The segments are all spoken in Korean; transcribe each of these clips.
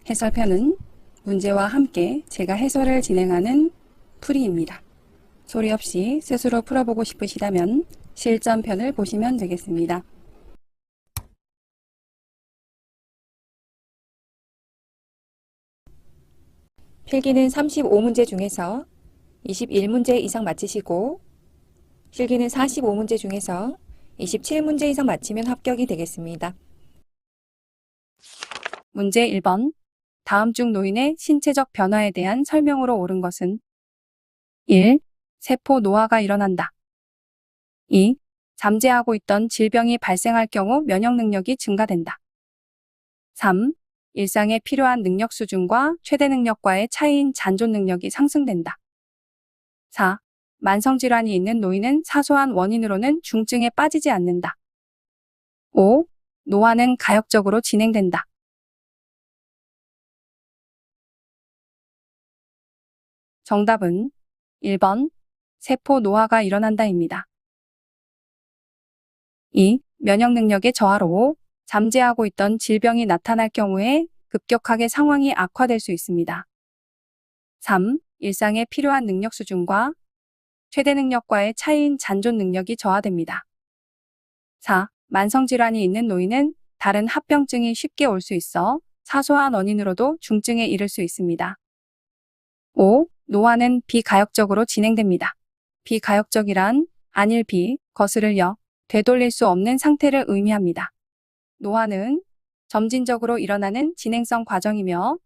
해설편은 문제와 함께 제가 해설을 진행하는 풀이입니다. 소리 없이 스스로 풀어보고 싶으시다면 실전편을 보시면 되겠습니다. 필기는 35문제 중에서 21문제 이상 맞히시고 실기는 45문제 중에서 27문제 이상 맞히면 합격이 되겠습니다. 문제 1번. 다음 중 노인의 신체적 변화에 대한 설명으로 옳은 것은 1. 세포 노화가 일어난다. 2. 잠재하고 있던 질병이 발생할 경우 면역 능력이 증가된다. 3. 일상에 필요한 능력 수준과 최대 능력과의 차이인 잔존 능력이 상승된다. 4. 만성질환이 있는 노인은 사소한 원인으로는 중증에 빠지지 않는다. 5. 노화는 가역적으로 진행된다. 정답은 1번 세포 노화가 일어난다입니다. 2. 면역 능력의 저하로 잠재하고 있던 질병이 나타날 경우에 급격하게 상황이 악화될 수 있습니다. 3. 일상에 필요한 능력 수준과 최대 능력과의 차이인 잔존 능력이 저하됩니다. 4. 만성질환이 있는 노인은 다른 합병증이 쉽게 올 수 있어 사소한 원인으로도 중증에 이를 수 있습니다. 5. 노화는 비가역적으로 진행됩니다. 비가역적이란 안일 비, 거스를 역, 되돌릴 수 없는 상태를 의미합니다. 노화는 점진적으로 일어나는 진행성 과정이며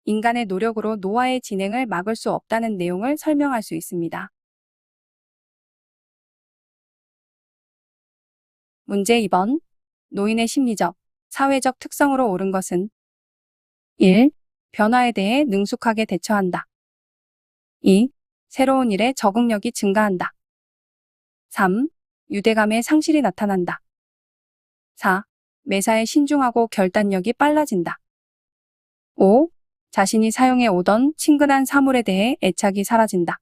인간의 노력으로 노화의 진행을 막을 수 없다는 내용을 설명할 수 있습니다. 문제 2번. 노인의 심리적, 사회적 특성으로 옳은 것은 1. 변화에 대해 능숙하게 대처한다. 2. 새로운 일에 적응력이 증가한다. 3. 유대감의 상실이 나타난다. 4. 매사에 신중하고 결단력이 빨라진다. 5. 자신이 사용해 오던 친근한 사물에 대해 애착이 사라진다.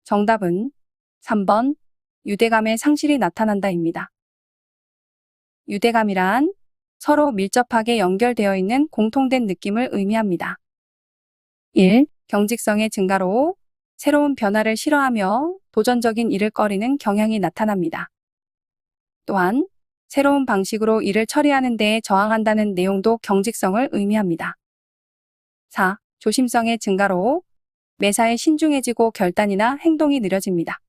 정답은 3번 유대감의 상실이 나타난다입니다. 유대감이란 서로 밀접하게 연결되어 있는 공통된 느낌을 의미합니다. 1. 경직성의 증가로 새로운 변화를 싫어하며 도전적인 일을 꺼리는 경향이 나타납니다. 또한 새로운 방식으로 일을 처리하는 데에 저항한다는 내용도 경직성을 의미합니다. 4. 조심성의 증가로 매사에 신중해지고 결단이나 행동이 느려집니다.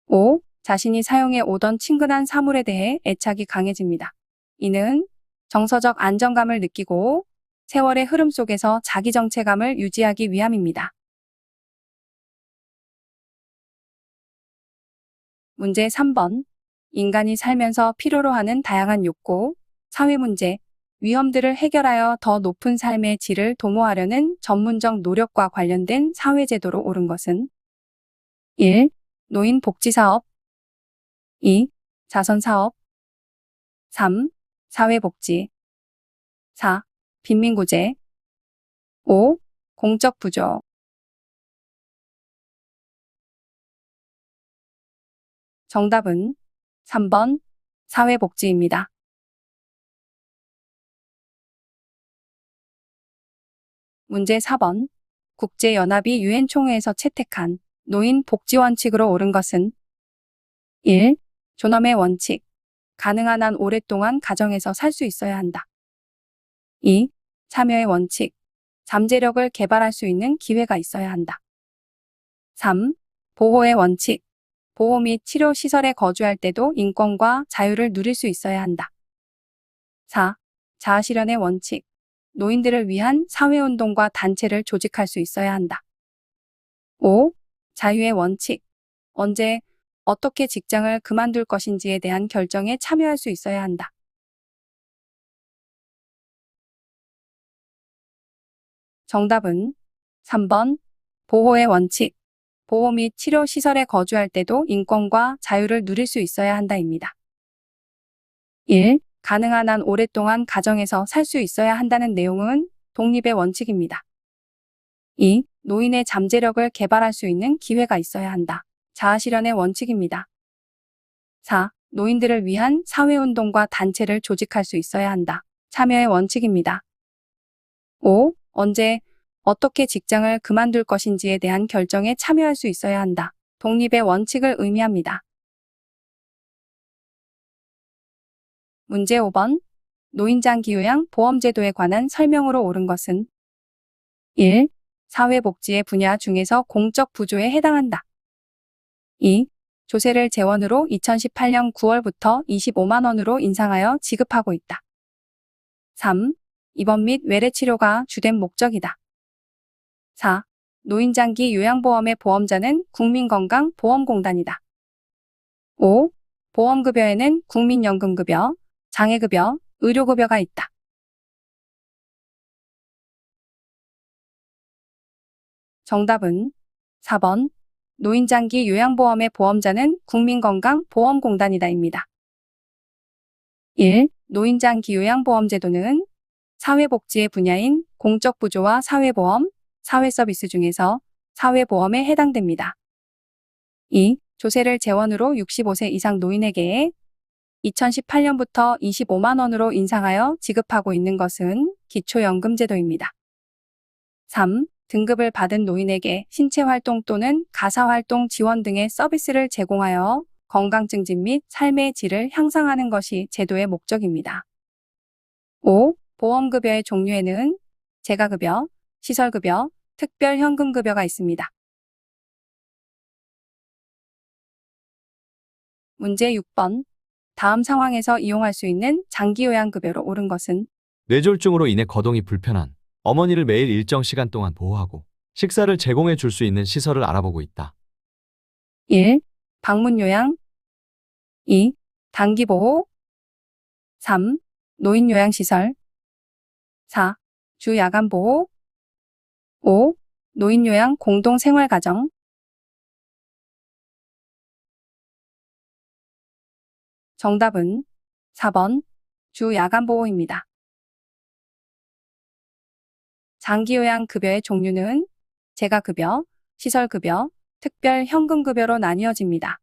5. 자신이 사용해 오던 친근한 사물에 대해 애착이 강해집니다. 이는 정서적 안정감을 느끼고 세월의 흐름 속에서 자기 정체감을 유지하기 위함입니다. 문제 3번. 인간이 살면서 필요로 하는 다양한 욕구, 사회 문제, 위험들을 해결하여 더 높은 삶의 질을 도모하려는 전문적 노력과 관련된 사회제도로 옳은 것은 1. 노인 복지사업 2. 자선사업 3. 사회복지 4. 빈민구제 5. 공적 부조 정답은 3번 사회복지입니다. 문제 4번. 국제연합이 유엔 총회에서 채택한 노인 복지 원칙으로 옳은 것은 1. 존엄의 원칙. 가능한 한 오랫동안 가정에서 살 수 있어야 한다. 2. 참여의 원칙. 잠재력을 개발할 수 있는 기회가 있어야 한다. 3. 보호의 원칙. 보호 및 치료 시설에 거주할 때도 인권과 자유를 누릴 수 있어야 한다. 4. 자아실현의 원칙. 노인들을 위한 사회운동과 단체를 조직할 수 있어야 한다. 5. 자유의 원칙. 언제, 어떻게 직장을 그만둘 것인지에 대한 결정에 참여할 수 있어야 한다. 정답은 3번 보호의 원칙. 보호 및 치료 시설에 거주할 때도 인권과 자유를 누릴 수 있어야 한다입니다. 1. 가능한 한 오랫동안 가정에서 살 수 있어야 한다는 내용은 독립의 원칙입니다. 2. 노인의 잠재력을 개발할 수 있는 기회가 있어야 한다. 자아실현의 원칙입니다. 4. 노인들을 위한 사회운동과 단체를 조직할 수 있어야 한다. 참여의 원칙입니다. 5. 언제, 어떻게 직장을 그만둘 것인지에 대한 결정에 참여할 수 있어야 한다. 독립의 원칙을 의미합니다. 문제 5번. 노인장기요양 보험제도에 관한 설명으로 옳은 것은 1. 사회복지의 분야 중에서 공적 부조에 해당한다. 2. 조세를 재원으로 2018년 9월부터 25만 원으로 인상하여 지급하고 있다. 3. 입원 및 외래 치료가 주된 목적이다. 4. 노인장기 요양보험의 보험자는 국민건강보험공단이다. 5. 보험급여에는 국민연금급여, 장애급여, 의료급여가 있다. 정답은 4번. 노인장기 요양보험의 보험자는 국민건강보험공단이다입니다. 1. 노인장기 요양보험제도는 사회복지의 분야인 공적부조와 사회보험, 사회서비스 중에서 사회보험에 해당됩니다. 2. 조세를 재원으로 65세 이상 노인에게 2018년부터 25만 원으로 인상하여 지급하고 있는 것은 기초연금제도입니다. 3. 등급을 받은 노인에게 신체활동 또는 가사활동 지원 등의 서비스를 제공하여 건강증진 및 삶의 질을 향상하는 것이 제도의 목적입니다. 5. 보험급여의 종류에는 재가급여, 시설급여, 특별현금급여가 있습니다. 문제 6번. 다음 상황에서 이용할 수 있는 장기요양급여로 옳은 것은 뇌졸중으로 인해 거동이 불편한 어머니를 매일 일정 시간 동안 보호하고 식사를 제공해 줄 수 있는 시설을 알아보고 있다. 1. 방문요양 2. 단기보호 3. 노인요양시설 4. 주야간보호 5. 노인요양 공동생활가정 정답은 4번. 주야간보호입니다. 장기요양급여의 종류는 재가급여, 시설급여, 특별현금급여로 나뉘어집니다.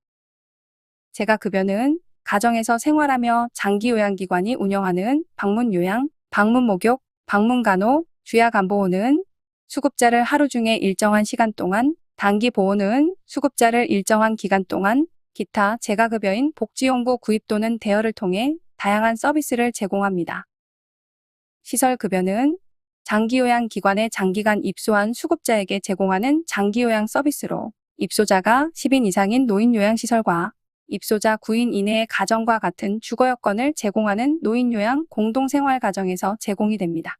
재가급여는 가정에서 생활하며 장기요양기관이 운영하는 방문요양, 방문목욕, 방문간호, 주야간보호는 수급자를 하루 중에 일정한 시간 동안, 단기보호는 수급자를 일정한 기간 동안, 기타 재가급여인 복지용구 구입 또는 대여를 통해 다양한 서비스를 제공합니다. 시설급여는 장기요양기관에 장기간 입소한 수급자에게 제공하는 장기요양 서비스로 입소자가 10인 이상인 노인요양시설과 입소자 9인 이내의 가정과 같은 주거여건을 제공하는 노인요양 공동생활가정에서 제공이 됩니다.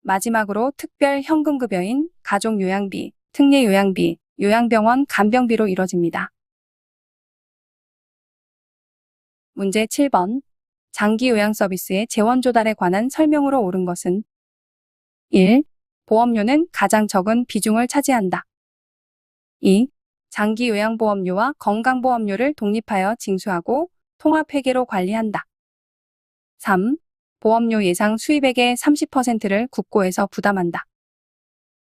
마지막으로 특별현금급여인 가족요양비, 특례요양비, 요양병원 간병비로 이뤄집니다. 문제 7번. 장기요양 서비스의 재원 조달에 관한 설명으로 옳은 것은 1. 보험료는 가장 적은 비중을 차지한다. 2. 장기요양보험료와 건강보험료를 독립하여 징수하고 통합회계로 관리한다. 3. 보험료 예상 수입액의 30%를 국고에서 부담한다.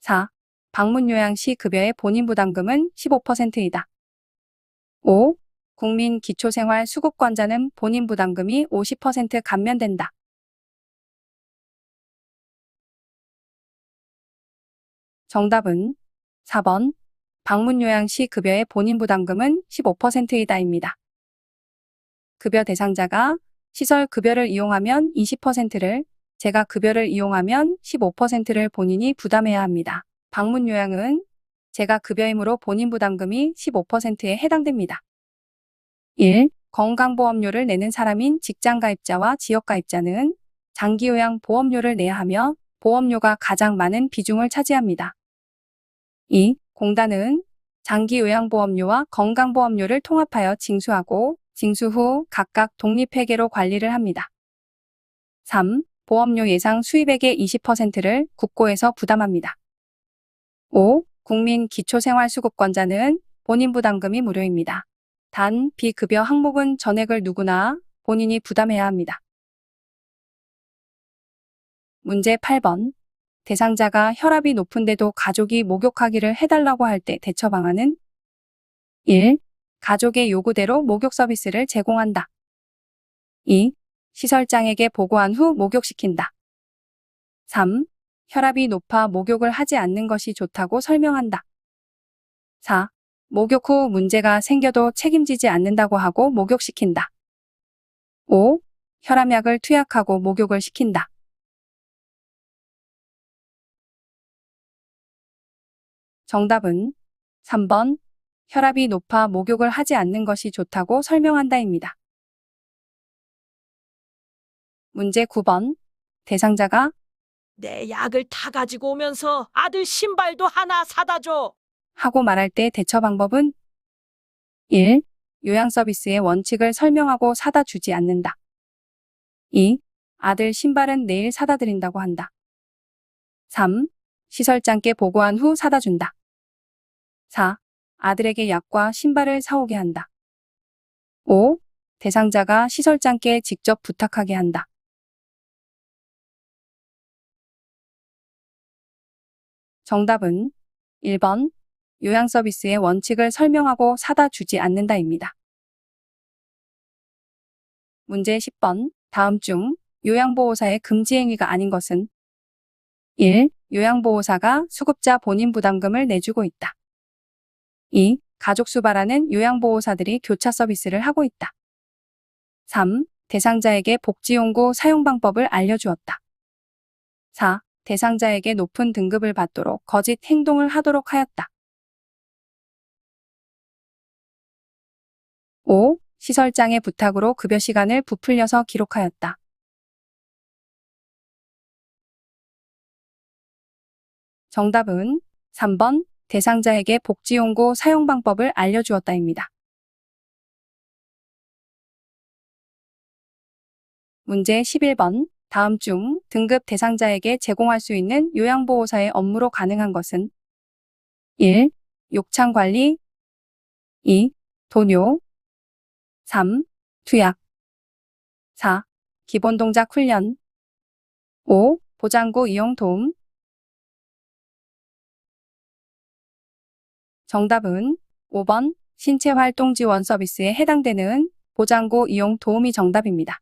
4. 방문요양 시 급여의 본인부담금은 15%이다. 5. 국민기초생활수급권자는 본인부담금이 50% 감면된다. 정답은 4번. 방문요양 시 급여의 본인부담금은 15%이다입니다. 급여 대상자가 시설급여를 이용하면 20%를, 재가급여를 이용하면 15%를 본인이 부담해야 합니다. 방문요양은 재가급여이므로 본인부담금이 15%에 해당됩니다. 1. 건강보험료를 내는 사람인 직장가입자와 지역가입자는 장기요양 보험료를 내야 하며 보험료가 가장 많은 비중을 차지합니다. 2. 공단은 장기요양보험료와 건강보험료를 통합하여 징수하고 징수 후 각각 독립회계로 관리를 합니다. 3. 보험료 예상 수입액의 20%를 국고에서 부담합니다. 5. 국민기초생활수급권자는 본인부담금이 무료입니다. 단, 비급여 항목은 전액을 누구나 본인이 부담해야 합니다. 문제 8번. 대상자가 혈압이 높은데도 가족이 목욕하기를 해달라고 할 때 대처 방안은 1. 가족의 요구대로 목욕 서비스를 제공한다. 2. 시설장에게 보고한 후 목욕시킨다. 3. 혈압이 높아 목욕을 하지 않는 것이 좋다고 설명한다. 4. 목욕 후 문제가 생겨도 책임지지 않는다고 하고 목욕시킨다. 5. 혈압약을 투약하고 목욕을 시킨다. 정답은 3번. 혈압이 높아 목욕을 하지 않는 것이 좋다고 설명한다입니다. 문제 9번. 대상자가 내 약을 다 가지고 오면서 아들 신발도 하나 사다 줘. 하고 말할 때 대처 방법은 1. 요양 서비스의 원칙을 설명하고 사다 주지 않는다. 2. 아들 신발은 내일 사다 드린다고 한다. 3. 시설장께 보고한 후 사다 준다. 4. 아들에게 약과 신발을 사오게 한다. 5. 대상자가 시설장께 직접 부탁하게 한다. 정답은 1번. 요양 서비스의 원칙을 설명하고 사다 주지 않는다입니다. 문제 10번. 다음 중 요양보호사의 금지 행위가 아닌 것은 1. 요양보호사가 수급자 본인 부담금을 내주고 있다. 2. 가족 수발하는 요양보호사들이 교차 서비스를 하고 있다. 3. 대상자에게 복지용구 사용 방법을 알려주었다. 4. 대상자에게 높은 등급을 받도록 거짓 행동을 하도록 하였다. 5. 시설장의 부탁으로 급여 시간을 부풀려서 기록하였다. 정답은 3번. 대상자에게 복지용구 사용 방법을 알려주었다입니다. 문제 11번. 다음 중 등급 대상자에게 제공할 수 있는 요양보호사의 업무로 가능한 것은 1. 욕창 관리 2. 도뇨 3. 투약 4. 기본 동작 훈련 5. 보장구 이용 도움. 정답은 5번. 신체활동 지원 서비스에 해당되는 보장구 이용 도움이 정답입니다.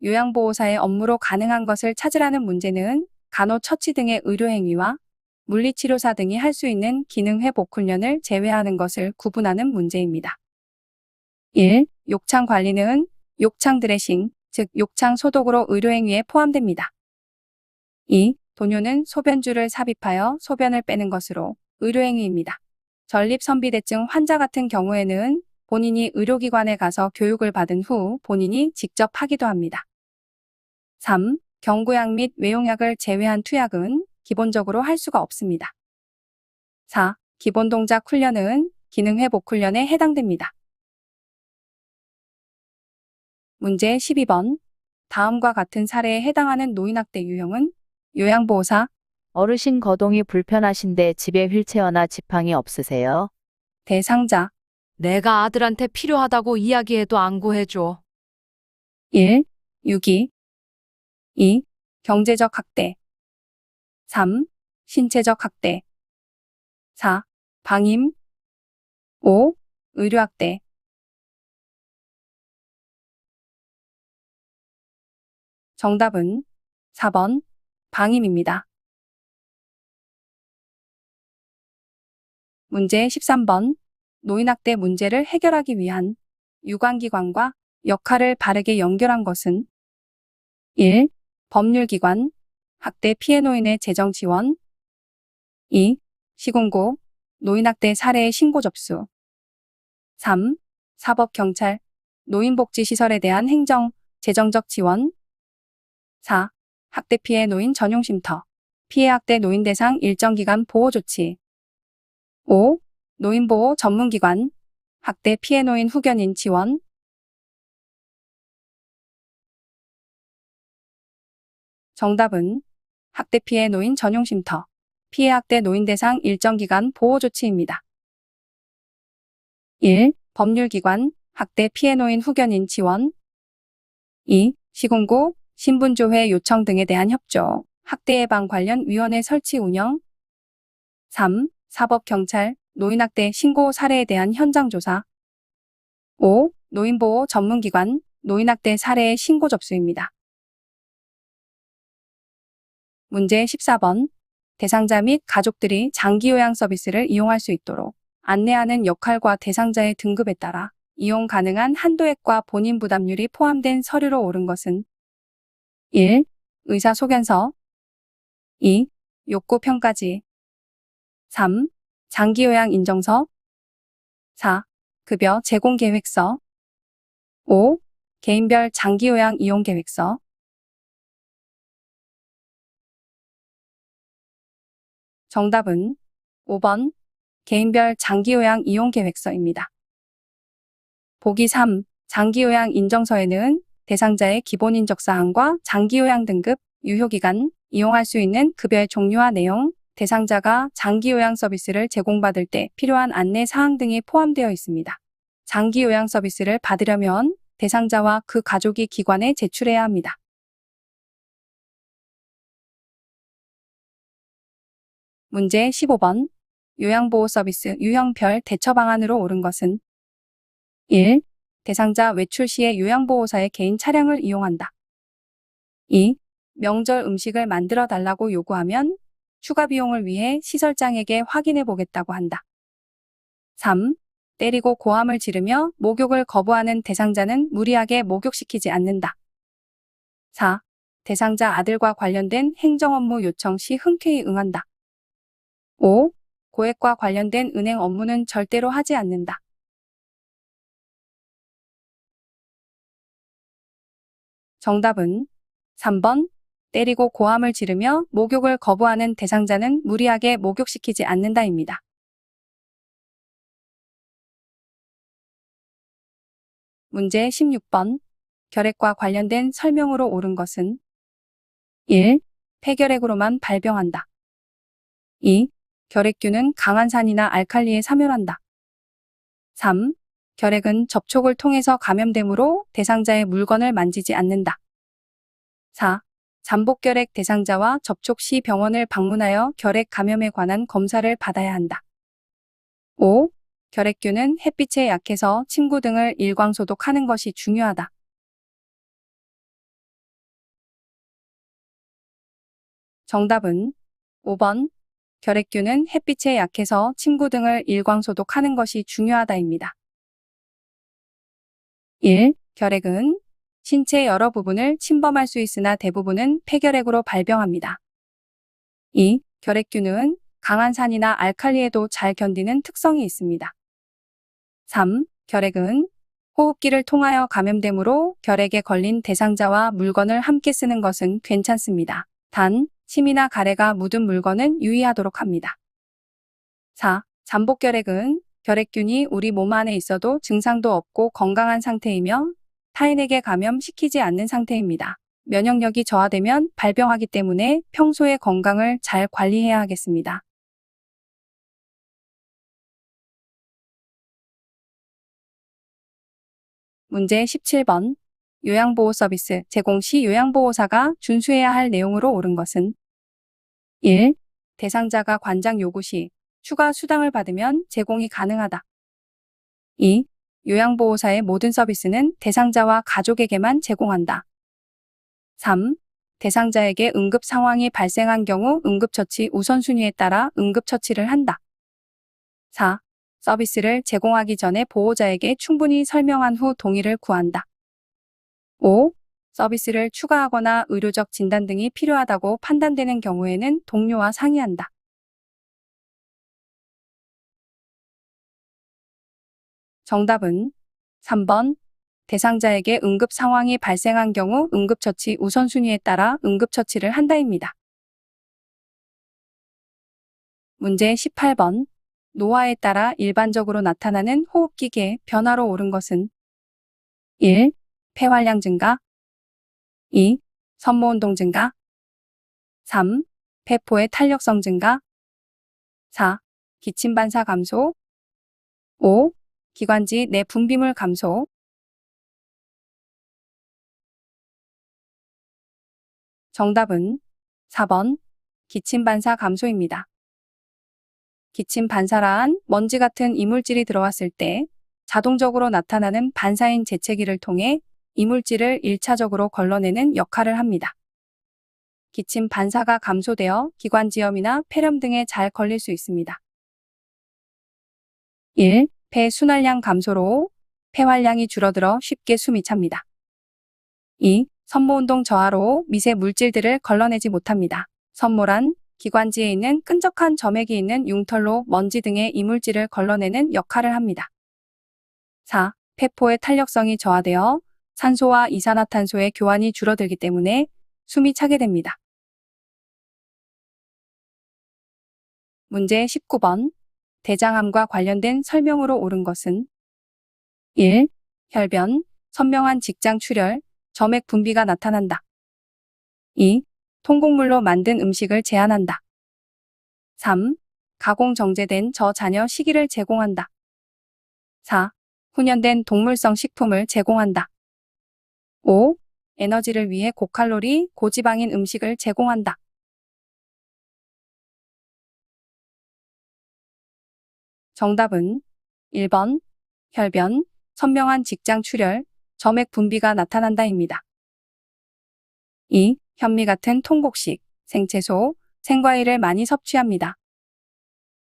요양보호사의 업무로 가능한 것을 찾으라는 문제는 간호처치 등의 의료행위와 물리치료사 등이 할 수 있는 기능회복 훈련을 제외하는 것을 구분하는 문제입니다. 1. 욕창 관리는 욕창 드레싱, 즉 욕창 소독으로 의료행위에 포함됩니다. 2. 도뇨는 소변줄을 삽입하여 소변을 빼는 것으로 의료행위입니다. 전립선비대증 환자 같은 경우에는 본인이 의료기관에 가서 교육을 받은 후 본인이 직접 하기도 합니다. 3. 경구약 및 외용약을 제외한 투약은 기본적으로 할 수가 없습니다. 4. 기본 동작 훈련은 기능회복 훈련에 해당됩니다. 문제 12번. 다음과 같은 사례에 해당하는 노인학대 유형은 요양보호사, 어르신 거동이 불편하신데 집에 휠체어나 지팡이 없으세요? 대상자. 내가 아들한테 필요하다고 이야기해도 안 구해줘. 1. 유기 2. 경제적 학대 3. 신체적 학대 4. 방임 5. 의료학대. 정답은 4번. 방임입니다. 문제 13번. 노인학대 문제를 해결하기 위한 유관기관과 역할을 바르게 연결한 것은 1. 법률기관, 학대 피해 노인의 재정 지원 2. 시군구, 노인학대 사례의 신고 접수 3. 사법경찰, 노인복지시설에 대한 행정, 재정적 지원 4. 학대 피해 노인 전용 쉼터, 피해 학대 노인 대상 일정 기간 보호 조치 5. 노인보호 전문기관, 학대 피해 노인 후견인 지원. 정답은 학대 피해 노인 전용 쉼터, 피해 학대 노인 대상 일정 기간 보호 조치입니다. 1. 법률기관, 학대 피해 노인 후견인 지원 2. 시군구, 신분조회 요청 등에 대한 협조, 학대 예방 관련 위원회 설치 운영 3. 사법경찰, 노인학대 신고 사례에 대한 현장 조사, 5. 노인보호 전문기관, 노인학대 사례의 신고 접수입니다. 문제 14번. 대상자 및 가족들이 장기요양 서비스를 이용할 수 있도록 안내하는 역할과 대상자의 등급에 따라 이용 가능한 한도액과 본인 부담률이 포함된 서류로 옳은 것은 1. 의사소견서 2. 욕구평가지 3. 장기요양 인정서 4. 급여 제공계획서 5. 개인별 장기요양 이용계획서 정답은 5번 개인별 장기요양 이용계획서입니다. 보기 3. 장기요양 인정서에는 대상자의 기본 인적사항과 장기요양 등급, 유효기간, 이용할 수 있는 급여의 종류와 내용, 대상자가 장기요양 서비스를 제공받을 때 필요한 안내 사항 등이 포함되어 있습니다. 장기요양 서비스를 받으려면 대상자와 그 가족이 기관에 제출해야 합니다. 문제 15번. 요양보호 서비스 유형별 대처 방안으로 옳은 것은 1. 대상자 외출 시에 요양보호사의 개인 차량을 이용한다. 2. 명절 음식을 만들어 달라고 요구하면 추가 비용을 위해 시설장에게 확인해 보겠다고 한다. 3. 때리고 고함을 지르며 목욕을 거부하는 대상자는 무리하게 목욕시키지 않는다. 4. 대상자 아들과 관련된 행정업무 요청 시 흔쾌히 응한다. 5. 고액과 관련된 은행 업무는 절대로 하지 않는다. 정답은 3번. 때리고 고함을 지르며 목욕을 거부하는 대상자는 무리하게 목욕시키지 않는다입니다. 문제 16번. 결핵과 관련된 설명으로 옳은 것은 1. 폐결핵으로만 발병한다. 2. 결핵균은 강한 산이나 알칼리에 사멸한다. 3. 결핵은 접촉을 통해서 감염되므로 대상자의 물건을 만지지 않는다. 4. 잠복결핵 대상자와 접촉 시 병원을 방문하여 결핵 감염에 관한 검사를 받아야 한다. 5. 결핵균은 햇빛에 약해서 침구 등을 일광소독하는 것이 중요하다. 정답은 5번. 결핵균은 햇빛에 약해서 침구 등을 일광소독하는 것이 중요하다입니다. 1. 결핵은 신체 여러 부분을 침범할 수 있으나 대부분은 폐결핵으로 발병합니다. 2. 결핵균은 강한 산이나 알칼리에도 잘 견디는 특성이 있습니다. 3. 결핵은 호흡기를 통하여 감염되므로 결핵에 걸린 대상자와 물건을 함께 쓰는 것은 괜찮습니다. 단, 침이나 가래가 묻은 물건은 유의하도록 합니다. 4. 잠복결핵은 결핵균이 우리 몸 안에 있어도 증상도 없고 건강한 상태이며 타인에게 감염시키지 않는 상태입니다. 면역력이 저하되면 발병하기 때문에 평소에 건강을 잘 관리해야 하겠습니다. 문제 17번. 요양보호 서비스 제공 시 요양보호사가 준수해야 할 내용으로 옳은 것은 1. 대상자가 관장 요구 시 추가 수당을 받으면 제공이 가능하다. 2. 요양보호사의 모든 서비스는 대상자와 가족에게만 제공한다. 3. 대상자에게 응급 상황이 발생한 경우 응급처치 우선순위에 따라 응급처치를 한다. 4. 서비스를 제공하기 전에 보호자에게 충분히 설명한 후 동의를 구한다. 5. 서비스를 추가하거나 의료적 진단 등이 필요하다고 판단되는 경우에는 동료와 상의한다. 정답은 3번. 대상자에게 응급 상황이 발생한 경우 응급처치 우선순위에 따라 응급처치를 한다입니다. 문제 18번. 노화에 따라 일반적으로 나타나는 호흡기계 변화로 옳은 것은 1. 폐활량 증가 2. 섬모운동 증가 3. 폐포의 탄력성 증가 4. 기침 반사 감소 5. 기관지 내 분비물 감소 정답은 4번. 기침 반사 감소입니다. 기침 반사란 먼지 같은 이물질이 들어왔을 때 자동적으로 나타나는 반사인 재채기를 통해 이물질을 1차적으로 걸러내는 역할을 합니다. 기침 반사가 감소되어 기관지염이나 폐렴 등에 잘 걸릴 수 있습니다. 1. 폐 순활량 감소로 폐활량이 줄어들어 쉽게 숨이 찹니다. 2. 섬모운동 저하로 미세 물질들을 걸러내지 못합니다. 섬모란 기관지에 있는 끈적한 점액이 있는 융털로 먼지 등의 이물질을 걸러내는 역할을 합니다. 4. 폐포의 탄력성이 저하되어 산소와 이산화탄소의 교환이 줄어들기 때문에 숨이 차게 됩니다. 문제 19번. 대장암과 관련된 설명으로 옳은 것은 1. 혈변, 선명한 직장 출혈, 점액 분비가 나타난다. 2. 통곡물로 만든 음식을 제한한다. 3. 가공 정제된 저자녀 식이를 제공한다. 4. 훈연된 동물성 식품을 제공한다. 5. 에너지를 위해 고칼로리, 고지방인 음식을 제공한다. 정답은 1번 혈변, 선명한 직장 출혈, 점액 분비가 나타난다입니다. 2. 현미 같은 통곡식, 생채소, 생과일을 많이 섭취합니다.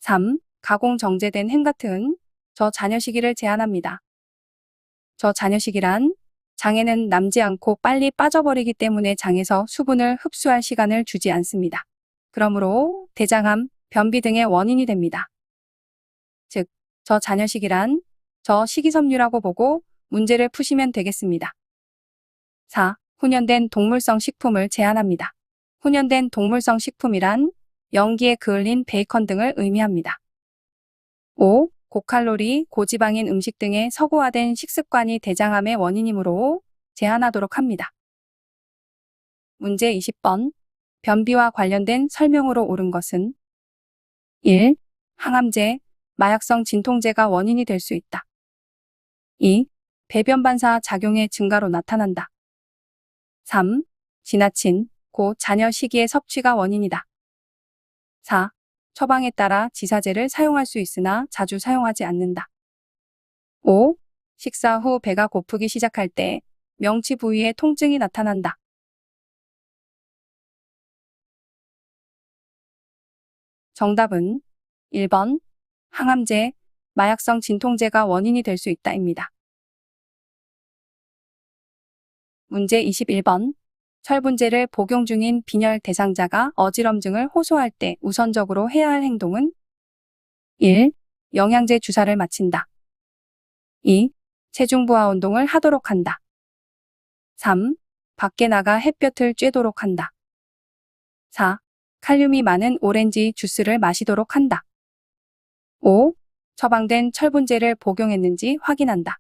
3. 가공 정제된 햄 같은 저자녀식이를 제한합니다. 저자녀식이란 장에는 남지 않고 빨리 빠져버리기 때문에 장에서 수분을 흡수할 시간을 주지 않습니다. 그러므로 대장암, 변비 등의 원인이 됩니다. 즉, 저자녀식이란 저식이섬유라고 보고 문제를 푸시면 되겠습니다. 4. 훈연된 동물성 식품을 제한합니다. 훈연된 동물성 식품이란 연기에 그을린 베이컨 등을 의미합니다. 5. 고칼로리, 고지방인 음식 등의 서구화된 식습관이 대장암의 원인이므로 제한하도록 합니다. 문제 20번. 변비와 관련된 설명으로 옳은 것은 1. 항암제, 마약성 진통제가 원인이 될 수 있다. 2. 배변 반사 작용의 증가로 나타난다. 3. 지나친 고자녀 식이의 섭취가 원인이다. 4. 처방에 따라 지사제를 사용할 수 있으나 자주 사용하지 않는다. 5. 식사 후 배가 고프기 시작할 때 명치 부위에 통증이 나타난다. 정답은 1번 항암제, 마약성 진통제가 원인이 될 수 있다입니다. 문제 21번. 철분제를 복용 중인 빈혈 대상자가 어지럼증을 호소할 때 우선적으로 해야 할 행동은 1. 영양제 주사를 맞힌다. 2. 체중 부하 운동을 하도록 한다. 3. 밖에 나가 햇볕을 쬐도록 한다. 4. 칼륨이 많은 오렌지 주스를 마시도록 한다. 5. 처방된 철분제를 복용했는지 확인한다.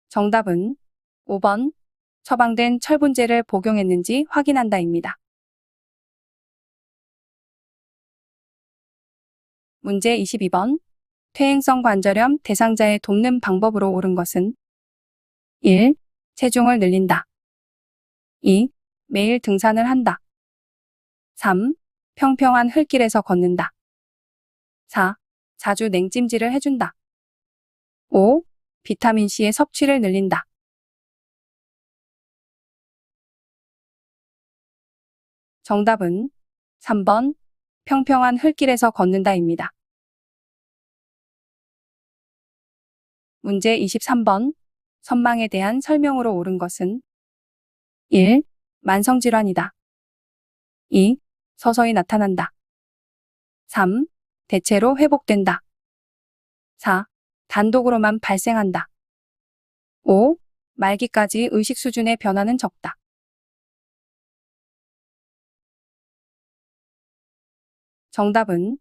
정답은 5번 처방된 철분제를 복용했는지 확인한다입니다. 문제 22번. 퇴행성 관절염 대상자의 돕는 방법으로 옳은 것은 1. 체중을 늘린다. 2. 매일 등산을 한다. 3. 평평한 흙길에서 걷는다. 4. 자주 냉찜질을 해준다. 5. 비타민C의 섭취를 늘린다. 정답은 3번 평평한 흙길에서 걷는다입니다. 문제 23번. 선망에 대한 설명으로 옳은 것은 1. 만성질환이다. 2. 서서히 나타난다. 3. 대체로 회복된다. 4. 단독으로만 발생한다. 5. 말기까지 의식 수준의 변화는 적다. 정답은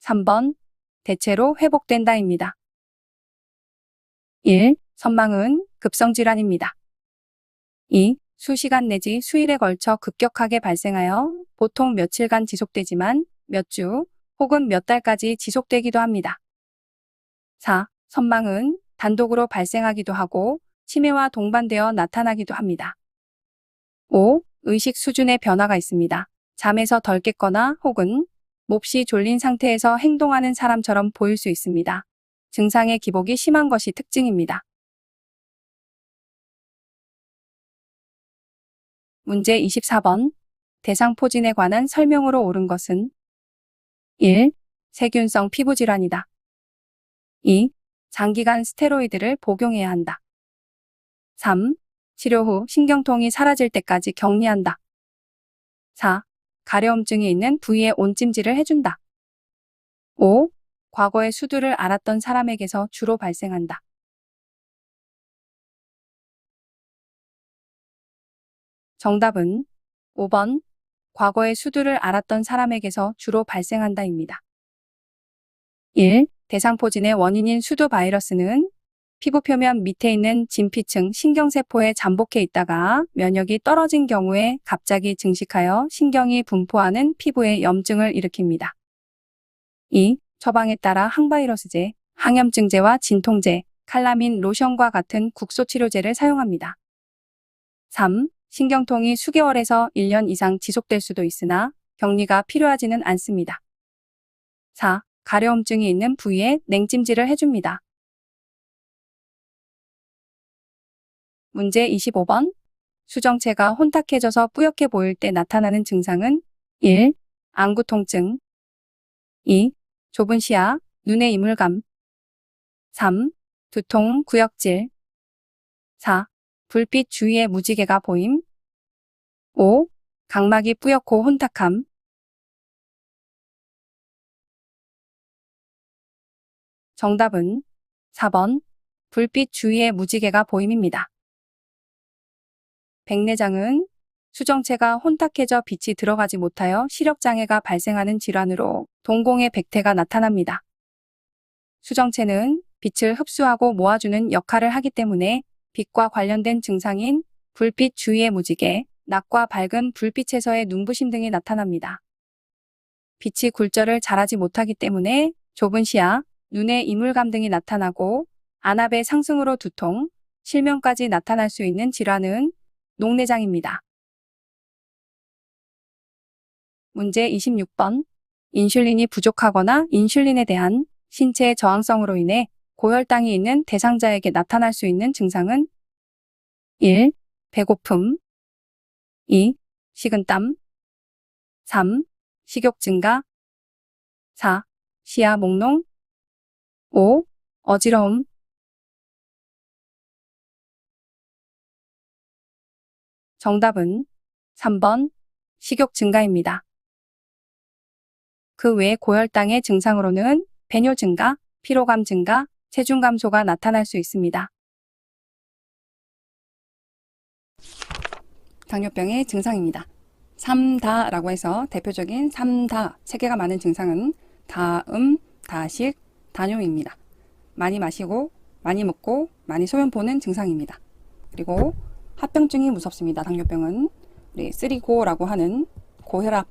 3번 대체로 회복된다입니다. 1. 선망은 급성질환입니다. 2. 수시간 내지 수일에 걸쳐 급격하게 발생하여 보통 며칠간 지속되지만 몇 주 혹은 몇 달까지 지속되기도 합니다. 4. 선망은 단독으로 발생하기도 하고 치매와 동반되어 나타나기도 합니다. 5. 의식 수준의 변화가 있습니다. 잠에서 덜 깼거나 혹은 몹시 졸린 상태에서 행동하는 사람처럼 보일 수 있습니다. 증상의 기복이 심한 것이 특징입니다. 문제 24번. 대상포진에 관한 설명으로 옳은 것은 1. 세균성 피부질환이다. 2. 장기간 스테로이드를 복용해야 한다. 3. 치료 후 신경통이 사라질 때까지 격리한다. 4. 가려움증이 있는 부위에 온찜질을 해준다. 5. 과거에 수두를 앓았던 사람에게서 주로 발생한다. 정답은 5번. 과거에 수두를 앓았던 사람에게서 주로 발생한다입니다. 1. 대상포진의 원인인 수두 바이러스는 피부 표면 밑에 있는 진피층 신경세포에 잠복해 있다가 면역이 떨어진 경우에 갑자기 증식하여 신경이 분포하는 피부에 염증을 일으킵니다. 2. 처방에 따라 항바이러스제, 항염증제와 진통제, 칼라민 로션과 같은 국소치료제를 사용합니다. 3. 신경통이 수개월에서 1년 이상 지속될 수도 있으나 격리가 필요하지는 않습니다. 4. 가려움증이 있는 부위에 냉찜질을 해줍니다. 문제 25번. 수정체가 혼탁해져서 뿌옇게 보일 때 나타나는 증상은 1. 안구 통증 2. 좁은 시야, 눈의 이물감 3. 두통, 구역질 4. 불빛 주위에 무지개가 보임 5. 각막이 뿌옇고 혼탁함 정답은 4번. 불빛 주위에 무지개가 보임입니다. 백내장은 수정체가 혼탁해져 빛이 들어가지 못하여 시력장애가 발생하는 질환으로 동공의 백태가 나타납니다. 수정체는 빛을 흡수하고 모아주는 역할을 하기 때문에 빛과 관련된 증상인 불빛 주위의 무지개, 낮과 밝은 불빛에서의 눈부심 등이 나타납니다. 빛이 굴절을 잘하지 못하기 때문에 좁은 시야, 눈의 이물감 등이 나타나고 안압의 상승으로 두통, 실명까지 나타날 수 있는 질환은 녹내장입니다. 문제 26번. 인슐린이 부족하거나 인슐린에 대한 신체의 저항성으로 인해 고혈당이 있는 대상자에게 나타날 수 있는 증상은 1. 배고픔 2. 식은땀 3. 식욕 증가 4. 시야 몽롱 5. 어지러움 정답은 3번. 식욕 증가입니다. 그 외 고혈당의 증상으로는 배뇨 증가, 피로감 증가, 체중 감소가 나타날 수 있습니다. 당뇨병의 증상입니다. 3다라고 해서 대표적인 3다, 3개가 많은 증상은 다음, 다식, 다뇨입니다. 많이 마시고, 많이 먹고, 많이 소변 보는 증상입니다. 그리고 합병증이 무섭습니다. 당뇨병은 우리 3고라고 하는 고혈압,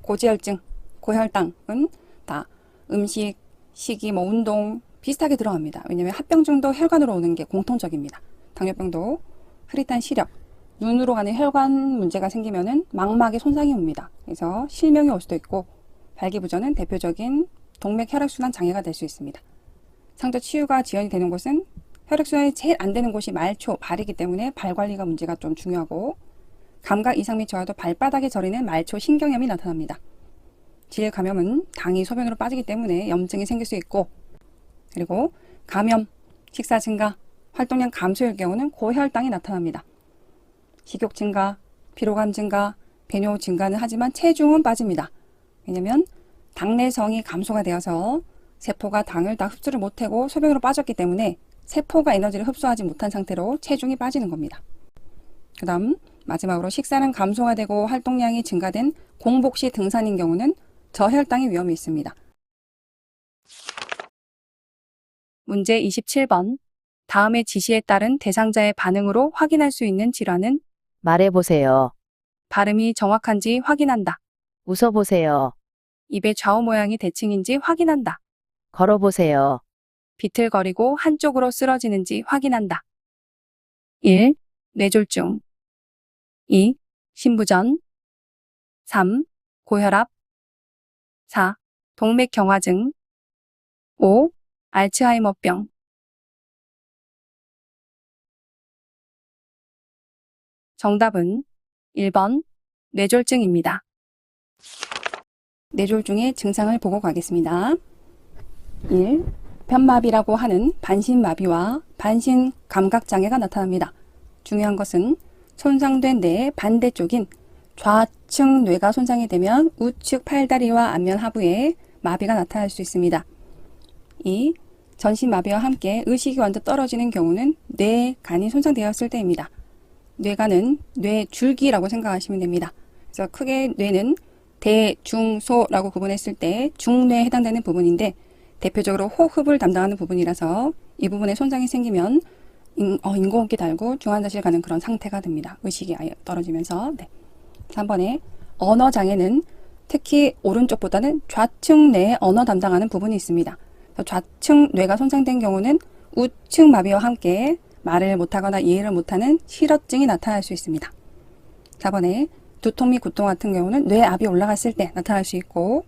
고지혈증, 고혈당은 다 음식, 식이, 운동 비슷하게 들어갑니다. 왜냐하면 합병증도 혈관으로 오는 게 공통적입니다. 당뇨병도 흐릿한 시력, 눈으로 가는 혈관 문제가 생기면은 망막에 손상이 옵니다. 그래서 실명이 올 수도 있고 발기부전은 대표적인 동맥 혈액순환 장애가 될 수 있습니다. 상조 치유가 지연이 되는 곳은 혈액순환이 제일 안 되는 곳이 말초, 발이기 때문에 발 관리가 문제가 좀 중요하고 감각 이상 및 저하도 발바닥에 저리는 말초 신경염이 나타납니다. 질 감염은 당이 소변으로 빠지기 때문에 염증이 생길 수 있고 그리고 감염, 식사 증가, 활동량 감소일 경우는 고혈당이 나타납니다. 식욕 증가, 피로감 증가, 배뇨 증가는 하지만 체중은 빠집니다. 왜냐하면 당내성이 감소가 되어서 세포가 당을 다 흡수를 못하고 소변으로 빠졌기 때문에 세포가 에너지를 흡수하지 못한 상태로 체중이 빠지는 겁니다. 그 다음 마지막으로 식사는 감소가 되고 활동량이 증가된 공복시 등산인 경우는 저혈당의 위험이 있습니다. 문제 27번. 다음의 지시에 따른 대상자의 반응으로 확인할 수 있는 질환은 말해보세요. 발음이 정확한지 확인한다. 웃어보세요. 입의 좌우 모양이 대칭인지 확인한다. 걸어보세요. 비틀거리고 한쪽으로 쓰러지는지 확인한다. 1. 뇌졸중 2. 신부전 3. 고혈압 4. 동맥경화증. 5. 알츠하이머병. 정답은 1번 뇌졸중입니다. 뇌졸중의 증상을 보고 가겠습니다. 1. 편마비라고 하는 반신마비와 반신감각장애가 나타납니다. 중요한 것은 손상된 뇌의 반대쪽인 좌측 뇌가 손상이 되면 우측 팔다리와 안면 하부에 마비가 나타날 수 있습니다. 2. 전신마비와 함께 의식이 완전 떨어지는 경우는 뇌, 간이 손상되었을 때입니다. 뇌간은 뇌줄기라고 생각하시면 됩니다. 그래서 크게 뇌는 대, 중, 소라고 구분했을 때 중뇌에 해당되는 부분인데 대표적으로 호흡을 담당하는 부분이라서 이 부분에 손상이 생기면 인공호흡기 달고 중환자실 가는 그런 상태가 됩니다. 의식이 아예 떨어지면서. 네. 3번에 언어장애는 특히 오른쪽보다는 좌측 뇌에 언어 담당하는 부분이 있습니다. 좌측 뇌가 손상된 경우는 우측 마비와 함께 말을 못하거나 이해를 못하는 실어증이 나타날 수 있습니다. 4번에 두통 및 구통 같은 경우는 뇌압이 올라갔을 때 나타날 수 있고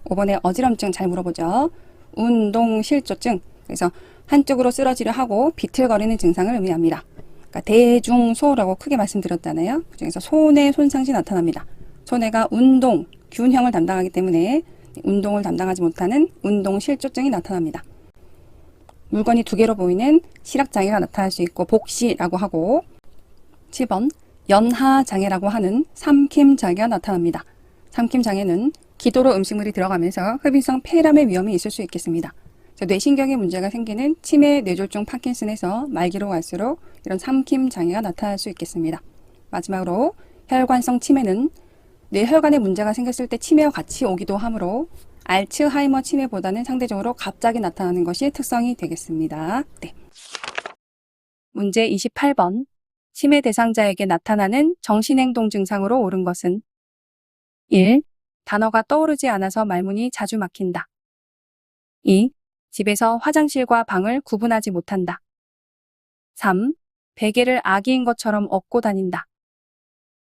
5번에 어지럼증 잘 물어보죠. 운동실조증, 그래서 한쪽으로 쓰러지려 하고 비틀거리는 증상을 의미합니다. 그러니까 대중소라고 크게 말씀드렸잖아요. 그중에서 손의 손상시 나타납니다. 손해가 운동, 균형을 담당하기 때문에 운동을 담당하지 못하는 운동실조증이 나타납니다. 물건이 두 개로 보이는 시력장애가 나타날 수 있고 복시라고 하고 7번 연하장애라고 하는 삼킴장애가 나타납니다. 삼킴장애는 기도로 음식물이 들어가면서 흡인성 폐렴의 위험이 있을 수 있겠습니다. 뇌신경에 문제가 생기는 치매, 뇌졸중, 파킨슨에서 말기로 갈수록 이런 삼킴장애가 나타날 수 있겠습니다. 마지막으로 혈관성 치매는 뇌혈관에 문제가 생겼을 때 치매와 같이 오기도 하므로 알츠하이머 치매보다는 상대적으로 갑자기 나타나는 것이 특성이 되겠습니다. 네. 문제 28번. 치매 대상자에게 나타나는 정신행동 증상으로 옳은 것은 1. 단어가 떠오르지 않아서 말문이 자주 막힌다. 2. 집에서 화장실과 방을 구분하지 못한다. 3. 베개를 아기인 것처럼 업고 다닌다.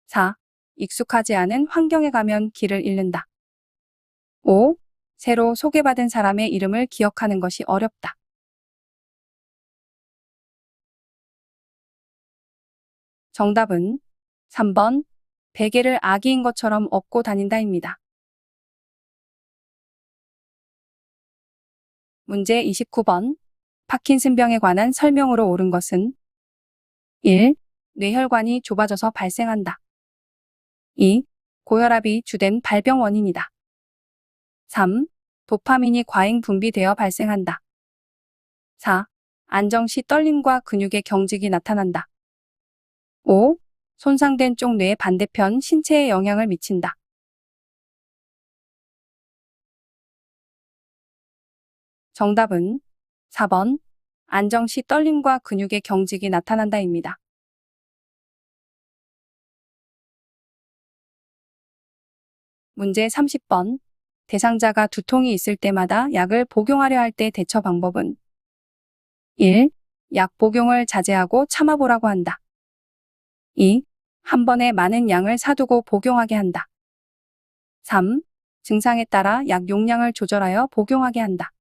4. 익숙하지 않은 환경에 가면 길을 잃는다. 5. 새로 소개받은 사람의 이름을 기억하는 것이 어렵다. 정답은 3번 베개를 아기인 것처럼 업고 다닌다입니다. 문제 29번. 파킨슨병에 관한 설명으로 옳은 것은 1. 뇌혈관이 좁아져서 발생한다. 2. 고혈압이 주된 발병 원인이다. 3. 도파민이 과잉 분비되어 발생한다. 4. 안정 시 떨림과 근육의 경직이 나타난다. 5. 손상된 쪽 뇌의 반대편 신체에 영향을 미친다. 정답은 4번 안정 시 떨림과 근육의 경직이 나타난다입니다. 문제 30번. 대상자가 두통이 있을 때마다 약을 복용하려 할 때 대처 방법은 1. 약 복용을 자제하고 참아보라고 한다. 2. 한 번에 많은 양을 사두고 복용하게 한다. 3. 증상에 따라 약 용량을 조절하여 복용하게 한다.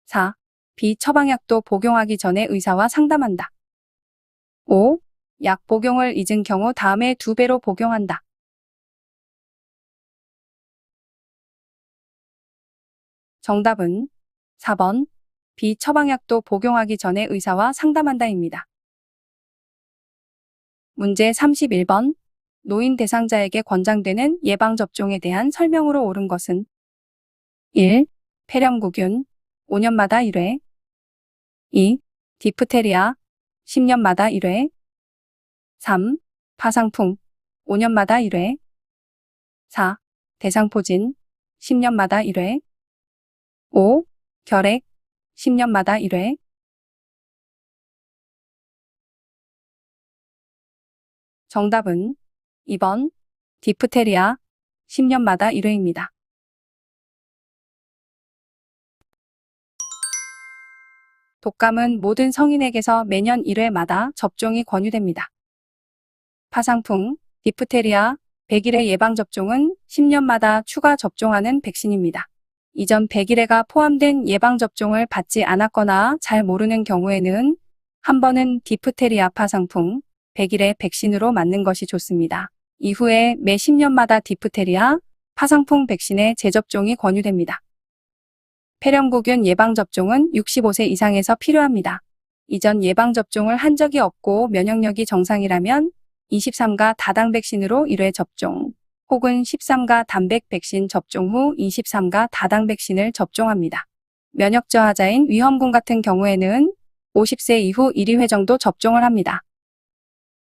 4. 비처방약도 복용하기 전에 의사와 상담한다. 5. 약 복용을 잊은 경우 다음에 2배로 복용한다. 정답은 4번 비처방약도 복용하기 전에 의사와 상담한다입니다. 문제 31번. 노인 대상자에게 권장되는 예방접종에 대한 설명으로 옳은 것은 1. 폐렴구균 5년마다 1회 2. 디프테리아 10년마다 1회 3. 파상풍 5년마다 1회 4. 대상포진 10년마다 1회 5. 결핵 10년마다 1회 정답은 2번 디프테리아 10년마다 1회입니다. 독감은 모든 성인에게서 매년 1회마다 접종이 권유됩니다. 파상풍, 디프테리아, 100일의 예방접종은 10년마다 추가 접종하는 백신입니다. 이전 100일에가 포함된 예방접종을 받지 않았거나 잘 모르는 경우에는 한 번은 디프테리아 파상풍 100일의 백신으로 맞는 것이 좋습니다. 이후에 매 10년마다 디프테리아 파상풍 백신의 재접종이 권유됩니다. 폐렴구균 예방접종은 65세 이상에서 필요합니다. 이전 예방접종을 한 적이 없고 면역력이 정상이라면 23가 다당 백신으로 1회 접종, 혹은 13가 단백 백신 접종 후 23가 다당 백신을 접종합니다. 면역 저하자인 위험군 같은 경우에는 50세 이후 1, 2회 정도 접종을 합니다.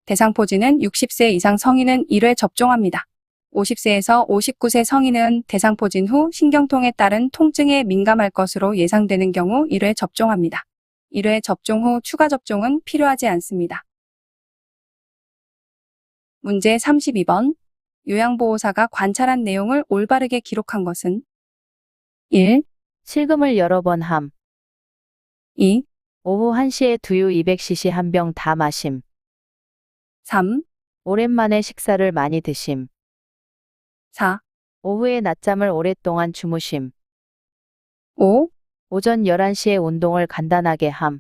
대상포진은 60세 이상 성인은 1회 접종합니다. 50세에서 59세 성인은 대상포진 후 신경통에 따른 통증에 민감할 것으로 예상되는 경우 1회 접종합니다. 1회 접종 후 추가 접종은 필요하지 않습니다. 문제 32번. 요양보호사가 관찰한 내용을 올바르게 기록한 것은 1, 실금을 여러 번 함. 2, 오후 1시에 두유 200cc 한 병 다 마심. 3, 오랜만에 식사를 많이 드심. 4, 오후에 낮잠을 오랫동안 주무심. 5, 오전 11시에 운동을 간단하게 함.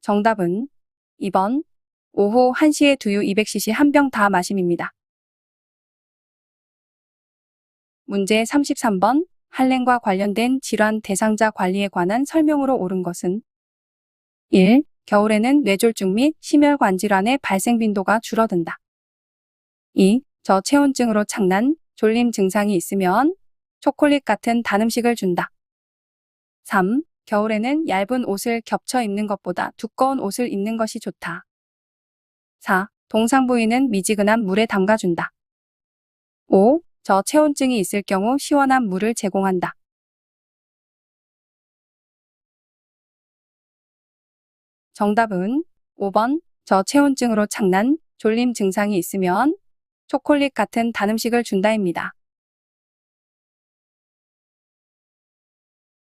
정답은 2번. 오후 1시에 두유 200cc 한 병 다 마심입니다. 문제 33번. 한랭과 관련된 질환 대상자 관리에 관한 설명으로 옳은 것은 1. 겨울에는 뇌졸중 및 심혈관 질환의 발생 빈도가 줄어든다. 2. 저체온증으로 착난, 졸림 증상이 있으면 초콜릿 같은 단 음식을 준다. 3. 겨울에는 얇은 옷을 겹쳐 입는 것보다 두꺼운 옷을 입는 것이 좋다. 4. 동상 부위는 미지근한 물에 담가준다. 5. 저체온증이 있을 경우 시원한 물을 제공한다. 정답은 5번. 저체온증으로 착난, 졸림 증상이 있으면 초콜릿 같은 단 음식을 준다입니다.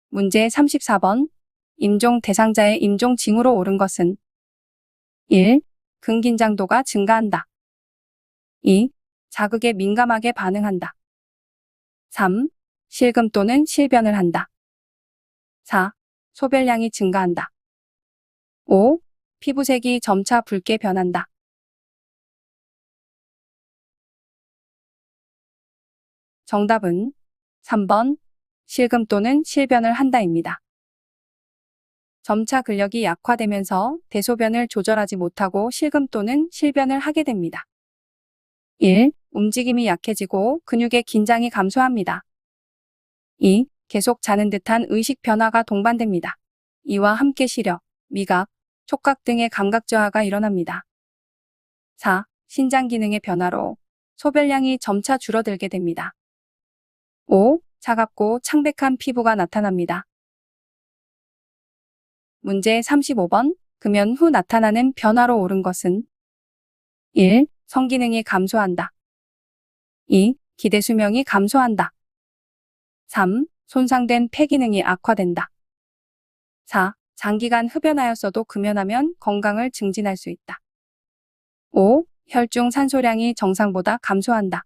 문제 34번. 임종 대상자의 임종 징후로 옳은 것은 1. 근긴장도가 증가한다. 2. 자극에 민감하게 반응한다. 3. 실금 또는 실변을 한다. 4. 소변량이 증가한다. 5. 피부색이 점차 붉게 변한다. 정답은 3번. 실금 또는 실변을 한다입니다. 점차 근력이 약화되면서 대소변을 조절하지 못하고 실금 또는 실변을 하게 됩니다. 1. 움직임이 약해지고 근육의 긴장이 감소합니다. 2. 계속 자는 듯한 의식 변화가 동반됩니다. 이와 함께 시력, 미각, 촉각 등의 감각 저하가 일어납니다. 4. 신장 기능의 변화로 소변량이 점차 줄어들게 됩니다. 5. 차갑고 창백한 피부가 나타납니다. 문제 35번. 금연 후 나타나는 변화로 옳은 것은 1. 성기능이 감소한다. 2. 기대 수명이 감소한다. 3. 손상된 폐 기능이 악화된다. 4. 장기간 흡연하였어도 금연하면 건강을 증진할 수 있다. 5. 혈중 산소량이 정상보다 감소한다.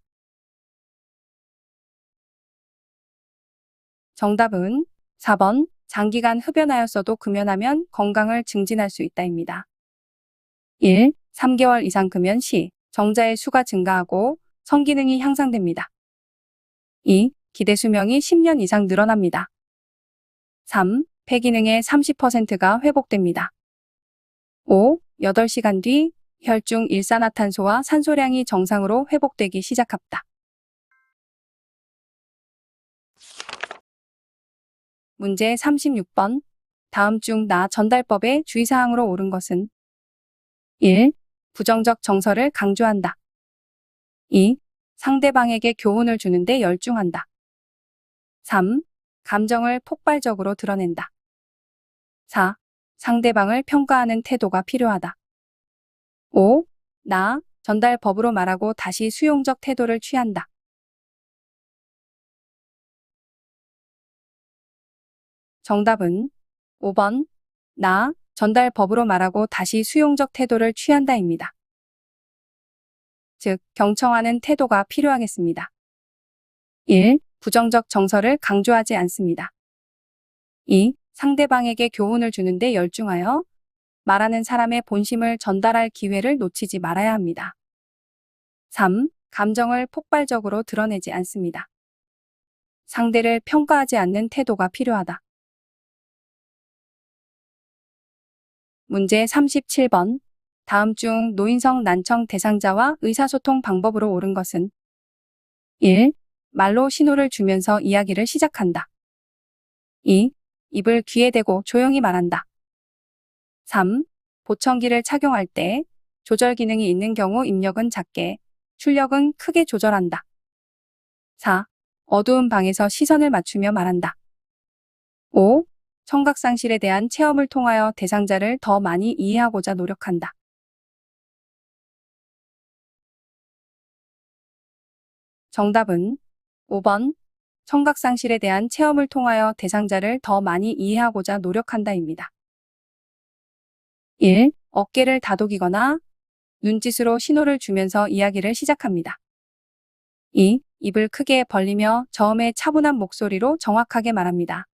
정답은 4번. 장기간 흡연하였어도 금연하면 건강을 증진할 수 있다입니다. 1. 3개월 이상 금연 시 정자의 수가 증가하고 성기능이 향상됩니다. 2. 기대 수명이 10년 이상 늘어납니다. 3. 폐 기능의 30%가 회복됩니다. 5. 8시간 뒤 혈중 일산화탄소와 산소량이 정상으로 회복되기 시작합니다. 문제 36번. 다음 중 나 전달법의 주의사항으로 옳은 것은 1. 부정적 정서를 강조한다. 2. 상대방에게 교훈을 주는데 열중한다. 3. 감정을 폭발적으로 드러낸다. 4. 상대방을 평가하는 태도가 필요하다. 5. 나 전달법으로 말하고 다시 수용적 태도를 취한다. 정답은 5번. 나 전달법으로 말하고 다시 수용적 태도를 취한다입니다. 즉, 경청하는 태도가 필요하겠습니다. 1. 부정적 정서를 강조하지 않습니다. 2. 상대방에게 교훈을 주는데 열중하여 말하는 사람의 본심을 전달할 기회를 놓치지 말아야 합니다. 3. 감정을 폭발적으로 드러내지 않습니다. 상대를 평가하지 않는 태도가 필요하다. 문제 37번. 다음 중 노인성 난청 대상자와 의사소통 방법으로 옳은 것은 1. 말로 신호를 주면서 이야기를 시작한다. 2. 입을 귀에 대고 조용히 말한다. 3. 보청기를 착용할 때 조절 기능이 있는 경우 입력은 작게, 출력은 크게 조절한다. 4. 어두운 방에서 시선을 맞추며 말한다. 5. 청각상실에 대한 체험을 통하여 대상자를 더 많이 이해하고자 노력한다. 정답은 5번. 청각상실에 대한 체험을 통하여 대상자를 더 많이 이해하고자 노력한다입니다. 1. 어깨를 다독이거나 눈짓으로 신호를 주면서 이야기를 시작합니다. 2. 입을 크게 벌리며 저음의 차분한 목소리로 정확하게 말합니다.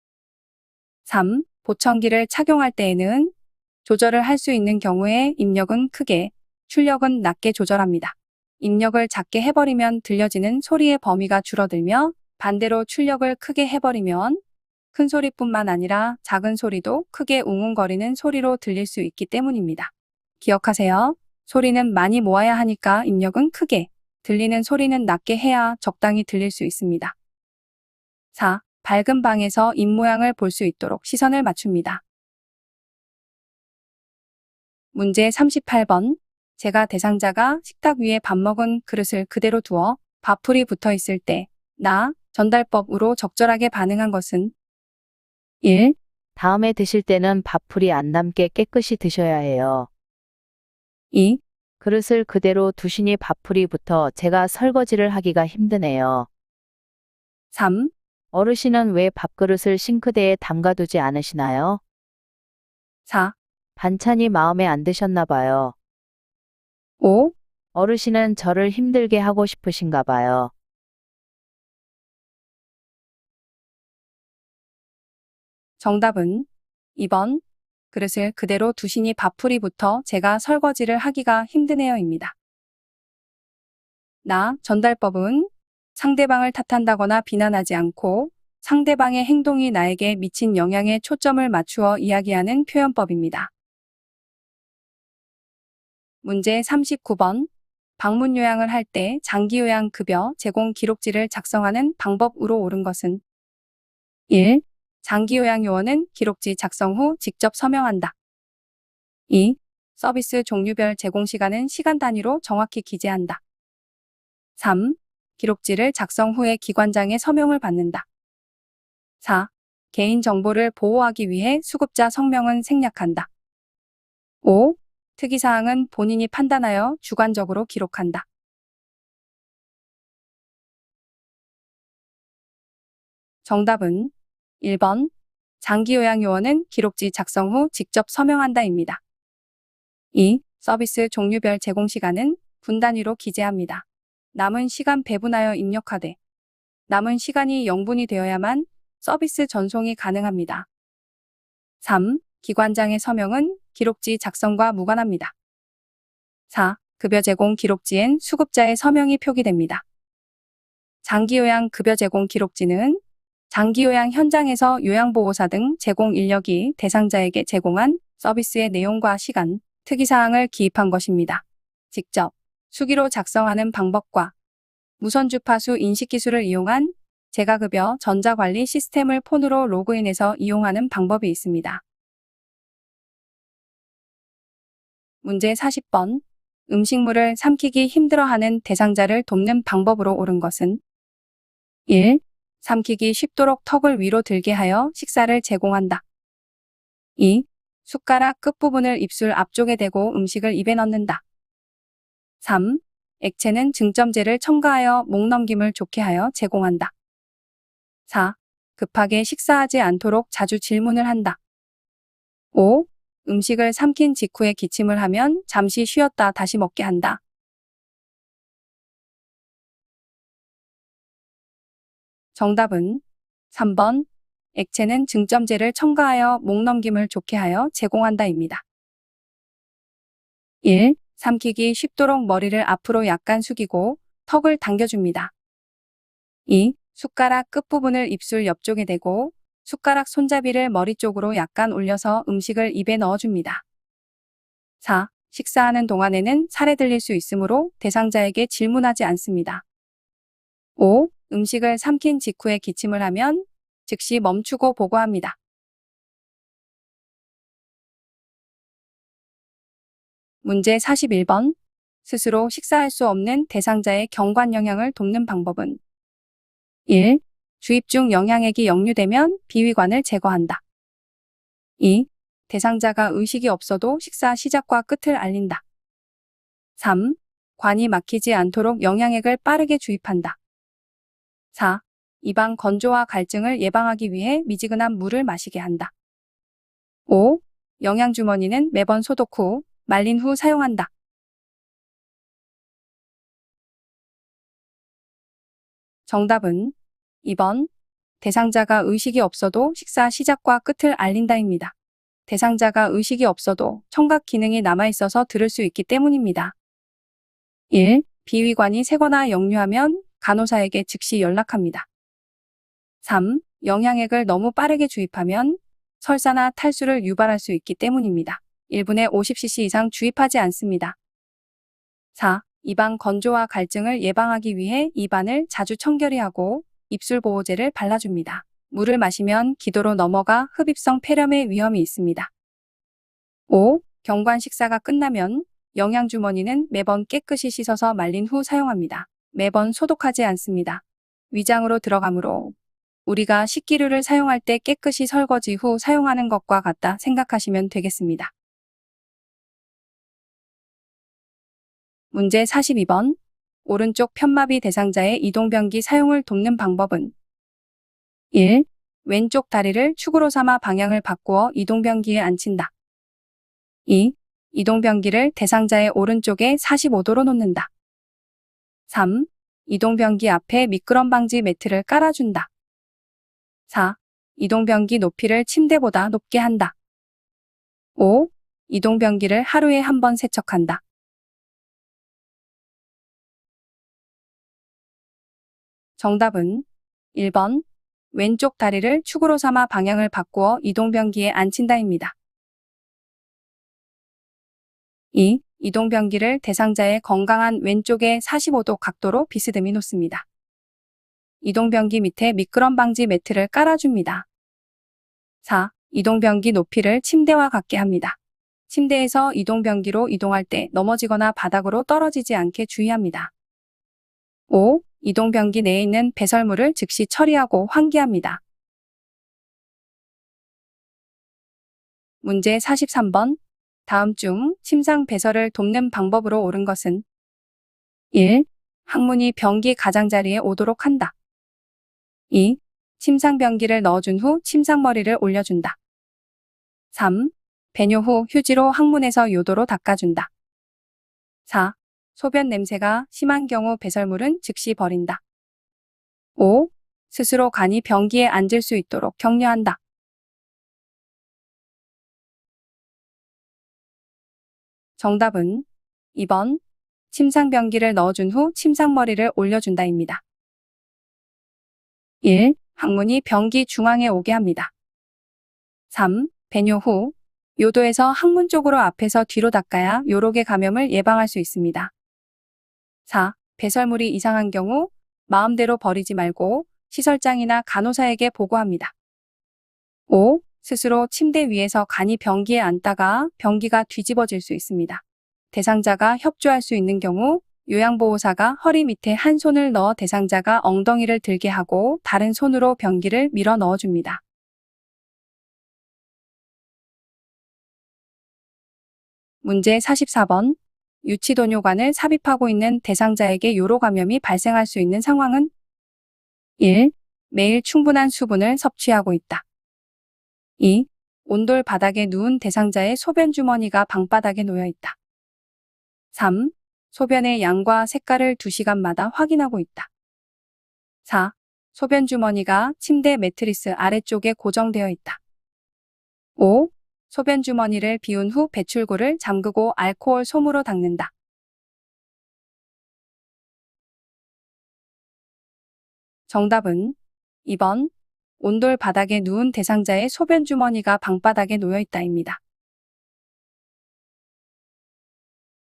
3. 보청기를 착용할 때에는 조절을 할 수 있는 경우에 입력은 크게, 출력은 낮게 조절합니다. 입력을 작게 해버리면 들려지는 소리의 범위가 줄어들며 반대로 출력을 크게 해버리면 큰 소리뿐만 아니라 작은 소리도 크게 웅웅거리는 소리로 들릴 수 있기 때문입니다. 기억하세요. 소리는 많이 모아야 하니까 입력은 크게, 들리는 소리는 낮게 해야 적당히 들릴 수 있습니다. 4. 밝은 방에서 입모양을 볼 수 있도록 시선을 맞춥니다. 문제 38번. 제가 대상자가 식탁 위에 밥 먹은 그릇을 그대로 두어 밥풀이 붙어 있을 때 나 전달법으로 적절하게 반응한 것은 1. 다음에 드실 때는 밥풀이 안 남게 깨끗이 드셔야 해요. 2. 그릇을 그대로 두시니 밥풀이 붙어 제가 설거지를 하기가 힘드네요. 3. 어르신은 왜 밥그릇을 싱크대에 담가두지 않으시나요? 4. 반찬이 마음에 안 드셨나 봐요. 5. 어르신은 저를 힘들게 하고 싶으신가 봐요. 정답은 2번. 그릇을 그대로 두시니 밥풀이 붙어 제가 설거지를 하기가 힘드네요입니다. 나 전달법은 상대방을 탓한다거나 비난하지 않고 상대방의 행동이 나에게 미친 영향에 초점을 맞추어 이야기하는 표현법입니다. 문제 39번. 방문 요양을 할 때 장기 요양 급여 제공 기록지를 작성하는 방법으로 옳은 것은 1. 장기 요양 요원은 기록지 작성 후 직접 서명한다. 2. 서비스 종류별 제공 시간은 시간 단위로 정확히 기재한다. 3. 기록지를 작성 후에 기관장의 서명을 받는다. 4. 개인정보를 보호하기 위해 수급자 성명은 생략한다. 5. 특이사항은 본인이 판단하여 주관적으로 기록한다. 정답은 1번. 장기요양요원은 기록지 작성 후 직접 서명한다입니다. 2. 서비스 종류별 제공 시간은 분 단위로 기재합니다. 남은 시간 배분하여 입력하되 남은 시간이 0분이 되어야만 서비스 전송이 가능합니다. 3. 기관장의 서명은 기록지 작성과 무관합니다. 4. 급여 제공 기록지엔 수급자의 서명이 표기됩니다. 장기요양 급여 제공 기록지는 장기요양 현장에서 요양보호사 등 제공 인력이 대상자에게 제공한 서비스의 내용과 시간, 특이사항을 기입한 것입니다. 직접 수기로 작성하는 방법과 무선 주파수 인식기술을 이용한 재가급여 전자관리 시스템을 폰으로 로그인해서 이용하는 방법이 있습니다. 문제 40번. 음식물을 삼키기 힘들어하는 대상자를 돕는 방법으로 옳은 것은 1. 삼키기 쉽도록 턱을 위로 들게 하여 식사를 제공한다. 2. 숟가락 끝부분을 입술 앞쪽에 대고 음식을 입에 넣는다. 3. 액체는 증점제를 첨가하여 목 넘김을 좋게 하여 제공한다. 4. 급하게 식사하지 않도록 자주 질문을 한다. 5. 음식을 삼킨 직후에 기침을 하면 잠시 쉬었다 다시 먹게 한다. 정답은 3번. 액체는 증점제를 첨가하여 목넘김을 좋게 하여 제공한다입니다. 1. 삼키기 쉽도록 머리를 앞으로 약간 숙이고 턱을 당겨줍니다. 2. 숟가락 끝부분을 입술 옆쪽에 대고 숟가락 손잡이를 머리 쪽으로 약간 올려서 음식을 입에 넣어줍니다. 4. 식사하는 동안에는 살에 들릴 수 있으므로 대상자에게 질문하지 않습니다. 5. 음식을 삼킨 직후에 기침을 하면 즉시 멈추고 보고합니다. 문제 41번. 스스로 식사할 수 없는 대상자의 경관 영양을 돕는 방법은 1. 주입 중 영양액이 역류되면 비위관을 제거한다. 2. 대상자가 의식이 없어도 식사 시작과 끝을 알린다. 3. 관이 막히지 않도록 영양액을 빠르게 주입한다. 4. 입안 건조와 갈증을 예방하기 위해 미지근한 물을 마시게 한다. 5. 영양주머니는 매번 소독 후, 말린 후 사용한다. 정답은 2번. 대상자가 의식이 없어도 식사 시작과 끝을 알린다입니다. 대상자가 의식이 없어도 청각 기능이 남아있어서 들을 수 있기 때문입니다. 1. 비위관이 새거나 역류하면 간호사에게 즉시 연락합니다. 3. 영양액을 너무 빠르게 주입하면 설사나 탈수를 유발할 수 있기 때문입니다. 1분에 50cc 이상 주입하지 않습니다. 4. 입안 건조와 갈증을 예방하기 위해 입안을 자주 청결히하고 입술 보호제를 발라줍니다. 물을 마시면 기도로 넘어가 흡입성 폐렴의 위험이 있습니다. 5. 경관 식사가 끝나면 영양주머니는 매번 깨끗이 씻어서 말린 후 사용합니다. 매번 소독하지 않습니다. 위장으로 들어가므로 우리가 식기류를 사용할 때 깨끗이 설거지 후 사용하는 것과 같다 생각하시면 되겠습니다. 문제 42번. 오른쪽 편마비 대상자의 이동변기 사용을 돕는 방법은 1. 왼쪽 다리를 축으로 삼아 방향을 바꾸어 이동변기에 앉힌다. 2. 이동변기를 대상자의 오른쪽에 45도로 놓는다. 3. 이동변기 앞에 미끄럼 방지 매트를 깔아준다. 4. 이동변기 높이를 침대보다 높게 한다. 5. 이동변기를 하루에 한 번 세척한다. 정답은 1번. 왼쪽 다리를 축으로 삼아 방향을 바꾸어 이동변기에 앉힌다입니다. 2. 이동변기를 대상자의 건강한 왼쪽에 45도 각도로 비스듬히 놓습니다. 이동변기 밑에 미끄럼 방지 매트를 깔아줍니다. 4. 이동변기 높이를 침대와 같게 합니다. 침대에서 이동변기로 이동할 때 넘어지거나 바닥으로 떨어지지 않게 주의합니다. 5. 이동변기 내에 있는 배설물을 즉시 처리하고 환기합니다. 문제 43번. 다음 중 침상 배설을 돕는 방법으로 옳은 것은 1. 항문이 변기 가장자리에 오도록 한다. 2. 침상 변기를 넣어준 후 침상머리를 올려준다. 3. 배뇨 후 휴지로 항문에서 요도로 닦아준다. 4. 소변 냄새가 심한 경우 배설물은 즉시 버린다. 5. 스스로 간이 변기에 앉을 수 있도록 격려한다. 정답은 2번. 침상 변기를 넣어준 후 침상머리를 올려준다입니다. 1. 항문이 변기 중앙에 오게 합니다. 3. 배뇨 후 요도에서 항문 쪽으로 앞에서 뒤로 닦아야 요로계 감염을 예방할 수 있습니다. 4. 배설물이 이상한 경우 마음대로 버리지 말고 시설장이나 간호사에게 보고합니다. 5. 스스로 침대 위에서 간이 변기에 앉다가 변기가 뒤집어질 수 있습니다. 대상자가 협조할 수 있는 경우 요양보호사가 허리 밑에 한 손을 넣어 대상자가 엉덩이를 들게 하고 다른 손으로 변기를 밀어 넣어줍니다. 문제 44번. 유치도뇨관을 삽입하고 있는 대상자에게 요로 감염이 발생할 수 있는 상황은 1. 매일 충분한 수분을 섭취하고 있다. 2. 온돌 바닥에 누운 대상자의 소변 주머니가 방바닥에 놓여 있다. 3. 소변의 양과 색깔을 2시간마다 확인하고 있다. 4. 소변 주머니가 침대 매트리스 아래쪽에 고정되어 있다. 5. 소변 주머니를 비운 후 배출구를 잠그고 알코올 솜으로 닦는다. 정답은 2번. 온돌 바닥에 누운 대상자의 소변 주머니가 방바닥에 놓여 있다입니다.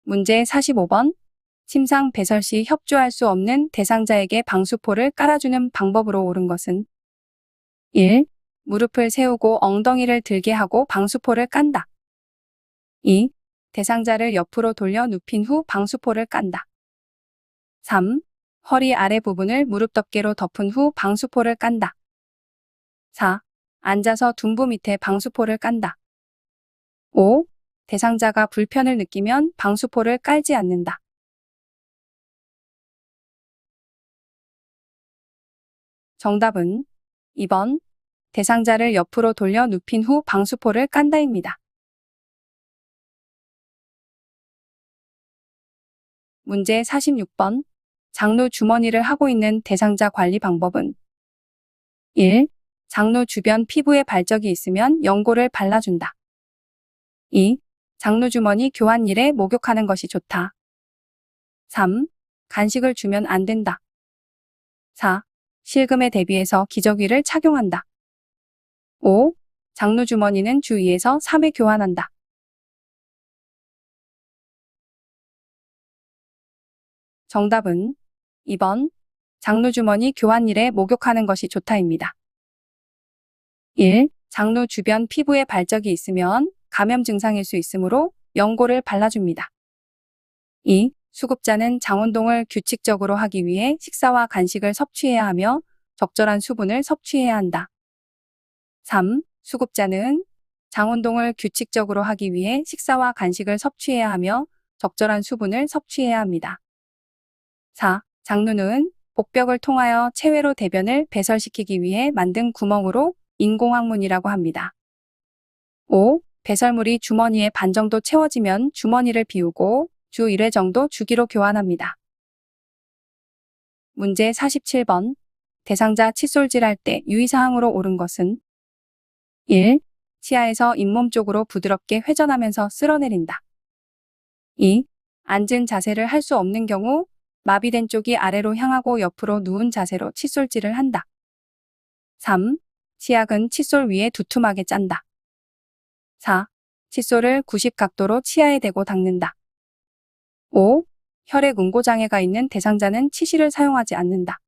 문제 45번. 침상 배설 시 협조할 수 없는 대상자에게 방수포를 깔아주는 방법으로 옳은 것은 1. 무릎을 세우고 엉덩이를 들게 하고 방수포를 깐다. 2. 대상자를 옆으로 돌려 눕힌 후 방수포를 깐다. 3. 허리 아래 부분을 무릎 덮개로 덮은 후 방수포를 깐다. 4. 앉아서 둔부 밑에 방수포를 깐다. 5. 대상자가 불편을 느끼면 방수포를 깔지 않는다. 정답은 2번. 대상자를 옆으로 돌려 눕힌 후 방수포를 깐다입니다. 문제 46번. 장로 주머니를 하고 있는 대상자 관리 방법은 1. 장로 주변 피부에 발적이 있으면 연고를 발라준다. 2. 장로 주머니 교환일에 목욕하는 것이 좋다. 3. 간식을 주면 안 된다. 4. 실금에 대비해서 기저귀를 착용한다. 5. 장로 주머니는 주 2에서 3회 교환한다. 정답은 2번. 장로 주머니 교환일에 목욕하는 것이 좋다입니다. 1. 장로 주변 피부에 발적이 있으면 감염 증상일 수 있으므로 연고를 발라줍니다. 2. 수급자는 장운동을 규칙적으로 하기 위해 식사와 간식을 섭취해야 하며 적절한 수분을 섭취해야 한다. 3. 수급자는 장운동을 규칙적으로 하기 위해 식사와 간식을 섭취해야 하며 적절한 수분을 섭취해야 합니다. 4. 장루는 복벽을 통하여 체외로 대변을 배설시키기 위해 만든 구멍으로 인공항문이라고 합니다. 5. 배설물이 주머니에 반 정도 채워지면 주머니를 비우고 주 1회 정도 주기로 교환합니다. 문제 47번. 대상자 칫솔질할 때 유의사항으로 옳은 것은 1. 치아에서 잇몸 쪽으로 부드럽게 회전하면서 쓸어내린다. 2. 앉은 자세를 할 수 없는 경우 마비된 쪽이 아래로 향하고 옆으로 누운 자세로 칫솔질을 한다. 3. 치약은 칫솔 위에 두툼하게 짠다. 4. 칫솔을 90 각도로 치아에 대고 닦는다. 5. 혈액 응고 장애가 있는 대상자는 치실을 사용하지 않는다.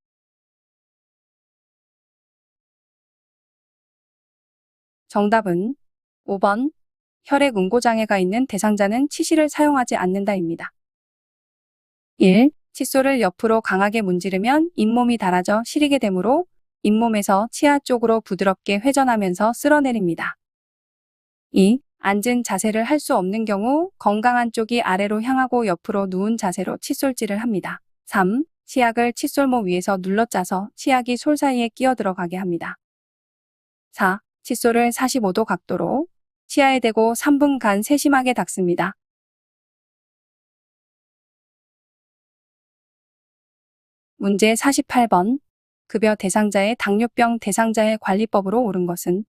정답은 5번. 혈액 응고 장애가 있는 대상자는 치실을 사용하지 않는다입니다. 1. 칫솔을 옆으로 강하게 문지르면 잇몸이 닳아져 시리게 되므로 잇몸에서 치아 쪽으로 부드럽게 회전하면서 쓸어내립니다. 2. 앉은 자세를 할 수 없는 경우 건강한 쪽이 아래로 향하고 옆으로 누운 자세로 칫솔질을 합니다. 3. 치약을 칫솔모 위에서 눌러 짜서 치약이 솔 사이에 끼어 들어가게 합니다. 4. 칫솔을 45도 각도로 치아에 대고 3분간 세심하게 닦습니다. 문제 48번. 급여 대상자의 당뇨병 대상자의 관리법으로 옳은 것은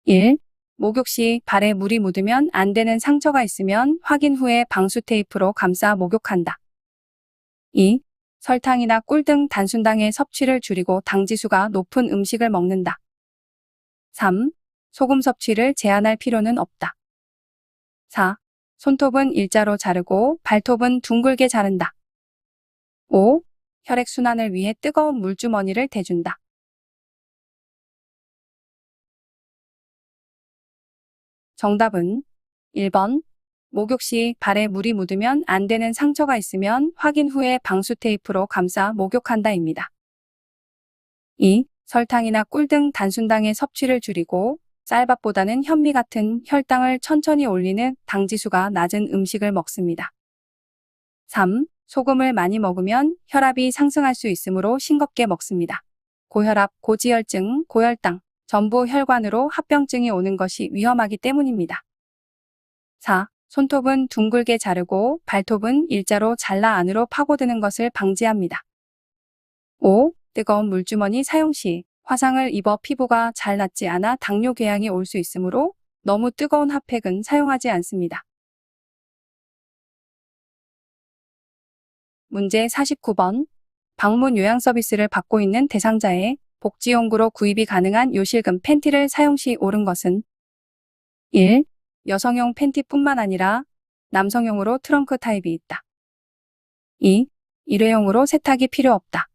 1. 목욕 시 발에 물이 묻으면 안 되는 상처가 있으면 확인 후에 방수 테이프로 감싸 목욕한다. 2. 설탕이나 꿀 등 단순당의 섭취를 줄이고 당지수가 높은 음식을 먹는다. 3. 소금 섭취를 제한할 필요는 없다. 4. 손톱은 일자로 자르고 발톱은 둥글게 자른다. 5. 혈액순환을 위해 뜨거운 물주머니를 대준다. 정답은 1번. 목욕 시 발에 물이 묻으면 안 되는 상처가 있으면 확인 후에 방수 테이프로 감싸 목욕한다입니다. 2. 설탕이나 꿀 등 단순당의 섭취를 줄이고 쌀밥보다는 현미 같은 혈당을 천천히 올리는 당지수가 낮은 음식을 먹습니다. 3. 소금을 많이 먹으면 혈압이 상승할 수 있으므로 싱겁게 먹습니다. 고혈압, 고지혈증, 고혈당, 전부 혈관으로 합병증이 오는 것이 위험하기 때문입니다. 4. 손톱은 둥글게 자르고 발톱은 일자로 잘라 안으로 파고드는 것을 방지합니다. 5. 뜨거운 물주머니 사용 시 화상을 입어 피부가 잘 낫지 않아 당뇨 궤양이 올 수 있으므로 너무 뜨거운 핫팩은 사용하지 않습니다. 문제 49번. 방문 요양 서비스를 받고 있는 대상자의 복지용구로 구입이 가능한 요실금 팬티를 사용 시 옳은 것은 1. 여성용 팬티뿐만 아니라 남성용으로 트렁크 타입이 있다. 2. 일회용으로 세탁이 필요 없다.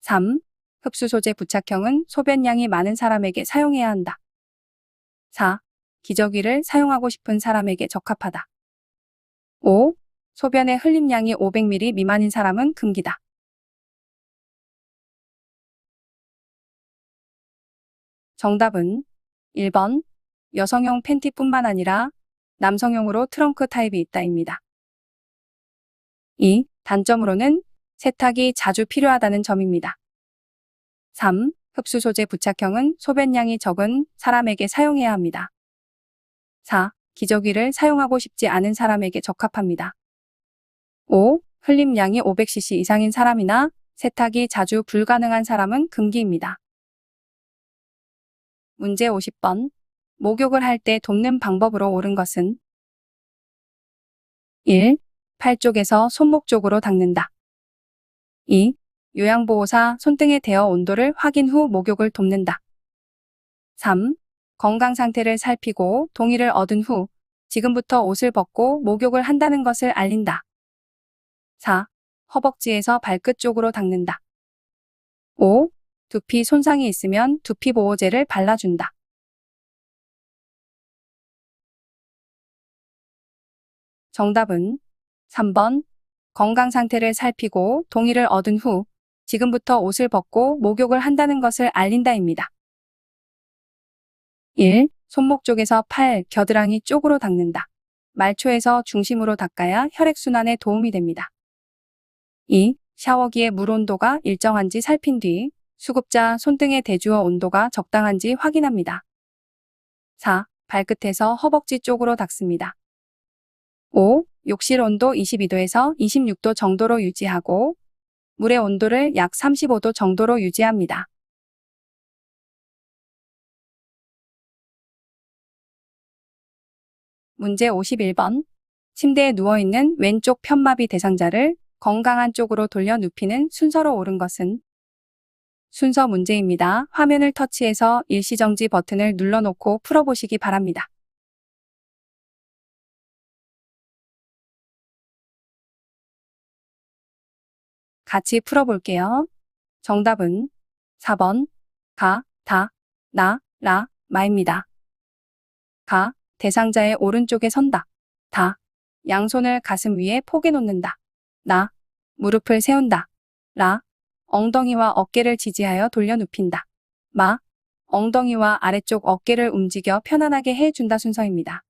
3. 흡수 소재 부착형은 소변량이 많은 사람에게 사용해야 한다. 4. 기저귀를 사용하고 싶은 사람에게 적합하다. 5. 소변의 흘림량이 500ml 미만인 사람은 금기다. 정답은 1번 여성용 팬티뿐만 아니라 남성용으로 트렁크 타입이 있다입니다. 2. 단점으로는 세탁이 자주 필요하다는 점입니다. 3. 흡수 소재 부착형은 소변량이 적은 사람에게 사용해야 합니다. 4. 기저귀를 사용하고 싶지 않은 사람에게 적합합니다. 5. 흘림량이 500cc 이상인 사람이나 세탁이 자주 불가능한 사람은 금기입니다. 문제 50번. 목욕을 할 때 돕는 방법으로 옳은 것은 1. 팔 쪽에서 손목 쪽으로 닦는다. 2. 요양보호사 손등에 대어 온도를 확인 후 목욕을 돕는다. 3. 건강 상태를 살피고 동의를 얻은 후 지금부터 옷을 벗고 목욕을 한다는 것을 알린다. 4. 허벅지에서 발끝 쪽으로 닦는다. 5. 두피 손상이 있으면 두피 보호제를 발라준다. 정답은 3번 건강 상태를 살피고 동의를 얻은 후 지금부터 옷을 벗고 목욕을 한다는 것을 알린다입니다. 1. 손목 쪽에서 팔, 겨드랑이 쪽으로 닦는다. 말초에서 중심으로 닦아야 혈액순환에 도움이 됩니다. 2. 샤워기의 물 온도가 일정한지 살핀 뒤 수급자 손등에 대주어 온도가 적당한지 확인합니다. 4. 발끝에서 허벅지 쪽으로 닦습니다. 5. 욕실 온도 22도에서 26도 정도로 유지하고 물의 온도를 약 35도 정도로 유지합니다. 문제 51번. 침대에 누워있는 왼쪽 편마비 대상자를 건강한 쪽으로 돌려 눕히는 순서로 옳은 것은 순서 문제입니다. 화면을 터치해서 일시정지 버튼을 눌러놓고 풀어보시기 바랍니다. 같이 풀어볼게요. 정답은 4번 가, 다, 나, 라, 마입니다. 가, 대상자의 오른쪽에 선다. 다, 양손을 가슴 위에 포개 놓는다. 나, 무릎을 세운다. 라, 엉덩이와 어깨를 지지하여 돌려 눕힌다. 마, 엉덩이와 아래쪽 어깨를 움직여 편안하게 해준다 순서입니다.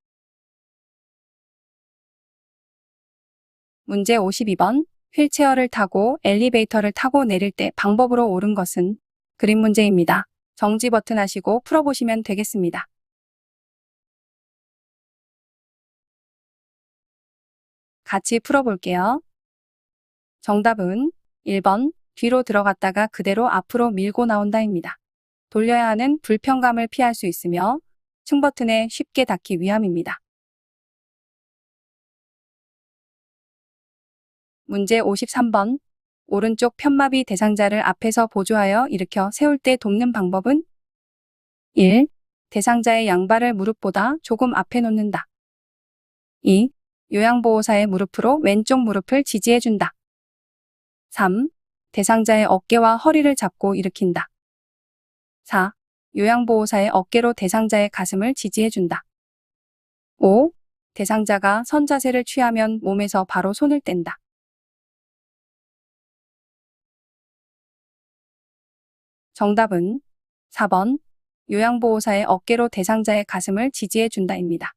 문제 52번. 휠체어를 타고 엘리베이터를 타고 내릴 때 방법으로 옳은 것은 그림 문제입니다. 정지 버튼 하시고 풀어보시면 되겠습니다. 같이 풀어볼게요. 정답은 1번 뒤로 들어갔다가 그대로 앞으로 밀고 나온다입니다. 돌려야 하는 불편감을 피할 수 있으며 층 버튼에 쉽게 닿기 위함입니다. 문제 53번. 오른쪽 편마비 대상자를 앞에서 보조하여 일으켜 세울 때 돕는 방법은 1. 대상자의 양발을 무릎보다 조금 앞에 놓는다. 2. 요양보호사의 무릎으로 왼쪽 무릎을 지지해준다. 3. 대상자의 어깨와 허리를 잡고 일으킨다. 4. 요양보호사의 어깨로 대상자의 가슴을 지지해준다. 5. 대상자가 선 자세를 취하면 몸에서 바로 손을 뗀다. 정답은 4번 요양보호사의 어깨로 대상자의 가슴을 지지해준다입니다.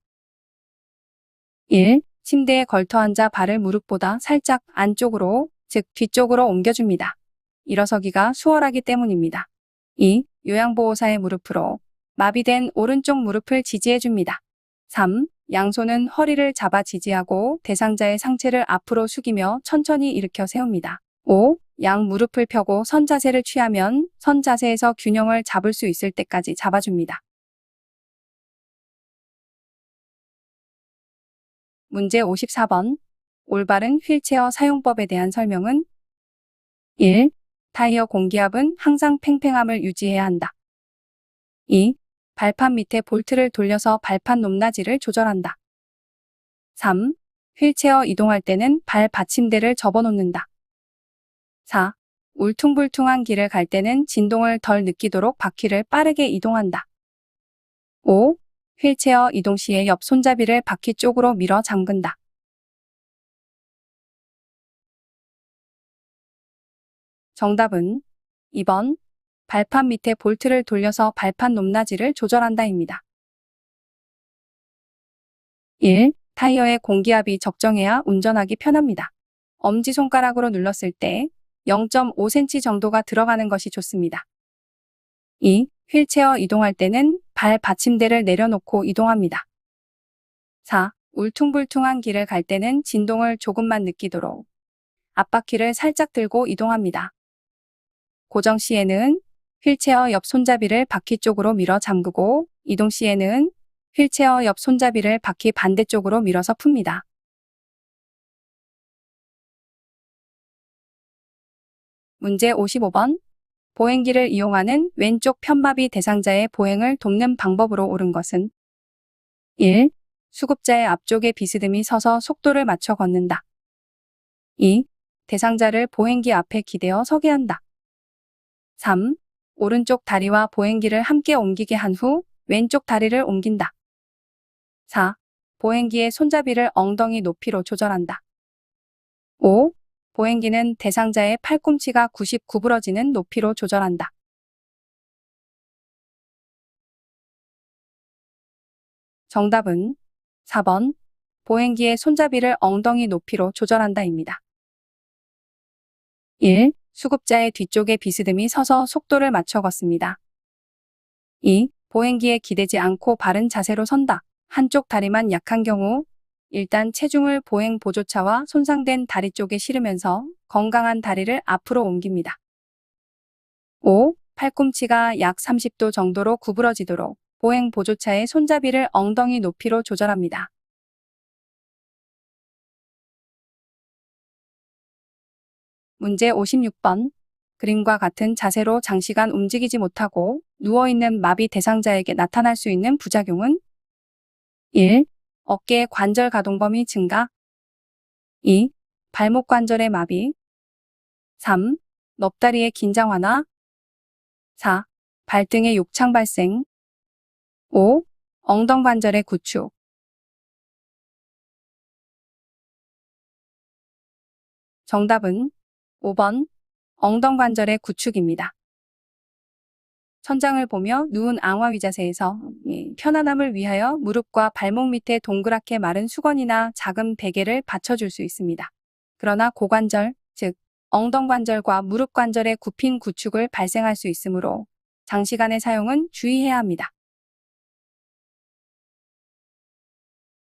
1. 침대에 걸터 앉아 발을 무릎보다 살짝 안쪽으로, 즉 뒤쪽으로 옮겨줍니다. 일어서기가 수월하기 때문입니다. 2. 요양보호사의 무릎으로 마비된 오른쪽 무릎을 지지해줍니다. 3. 양손은 허리를 잡아 지지하고 대상자의 상체를 앞으로 숙이며 천천히 일으켜 세웁니다. 5. 양 무릎을 펴고 선 자세를 취하면 선 자세에서 균형을 잡을 수 있을 때까지 잡아줍니다. 문제 54번. 올바른 휠체어 사용법에 대한 설명은 1. 타이어 공기압은 항상 팽팽함을 유지해야 한다. 2. 발판 밑에 볼트를 돌려서 발판 높낮이를 조절한다. 3. 휠체어 이동할 때는 발 받침대를 접어놓는다. 4. 울퉁불퉁한 길을 갈 때는 진동을 덜 느끼도록 바퀴를 빠르게 이동한다. 5. 휠체어 이동 시에 옆 손잡이를 바퀴 쪽으로 밀어 잠근다. 정답은 2번. 발판 밑에 볼트를 돌려서 발판 높낮이를 조절한다입니다. 1. 타이어의 공기압이 적정해야 운전하기 편합니다. 엄지손가락으로 눌렀을 때 0.5cm 정도가 들어가는 것이 좋습니다. 2. 휠체어 이동할 때는 발 받침대를 내려놓고 이동합니다. 4. 울퉁불퉁한 길을 갈 때는 진동을 조금만 느끼도록 앞바퀴를 살짝 들고 이동합니다. 고정 시에는 휠체어 옆 손잡이를 바퀴 쪽으로 밀어 잠그고 이동 시에는 휠체어 옆 손잡이를 바퀴 반대쪽으로 밀어서 풉니다. 문제 55번. 보행기를 이용하는 왼쪽 편마비 대상자의 보행을 돕는 방법으로 옳은 것은 1. 수급자의 앞쪽에 비스듬히 서서 속도를 맞춰 걷는다. 2. 대상자를 보행기 앞에 기대어 서게 한다. 3. 오른쪽 다리와 보행기를 함께 옮기게 한 후 왼쪽 다리를 옮긴다. 4. 보행기의 손잡이를 엉덩이 높이로 조절한다. 5. 보행기는 대상자의 팔꿈치가 90 구부러지는 높이로 조절한다. 정답은 4번. 보행기의 손잡이를 엉덩이 높이로 조절한다입니다. 1. 수급자의 뒤쪽에 비스듬히 서서 속도를 맞춰 걷습니다. 2. 보행기에 기대지 않고 바른 자세로 선다. 한쪽 다리만 약한 경우 일단 체중을 보행 보조차와 손상된 다리 쪽에 실으면서 건강한 다리를 앞으로 옮깁니다. 5. 팔꿈치가 약 30도 정도로 구부러지도록 보행 보조차의 손잡이를 엉덩이 높이로 조절합니다. 문제 56번. 그림과 같은 자세로 장시간 움직이지 못하고 누워있는 마비 대상자에게 나타날 수 있는 부작용은 1. 어깨 관절 가동 범위 증가. 2. 발목 관절의 마비. 3. 넙다리의 긴장 완화. 4. 발등의 욕창 발생. 5. 엉덩 관절의 구축. 정답은 5번. 엉덩 관절의 구축입니다. 천장을 보며 누운 앙화위 자세에서 편안함을 위하여 무릎과 발목 밑에 동그랗게 마른 수건이나 작은 베개를 받쳐줄 수 있습니다. 그러나 고관절, 즉 엉덩 관절과 무릎 관절의 굽힌 구축을 발생할 수 있으므로 장시간의 사용은 주의해야 합니다.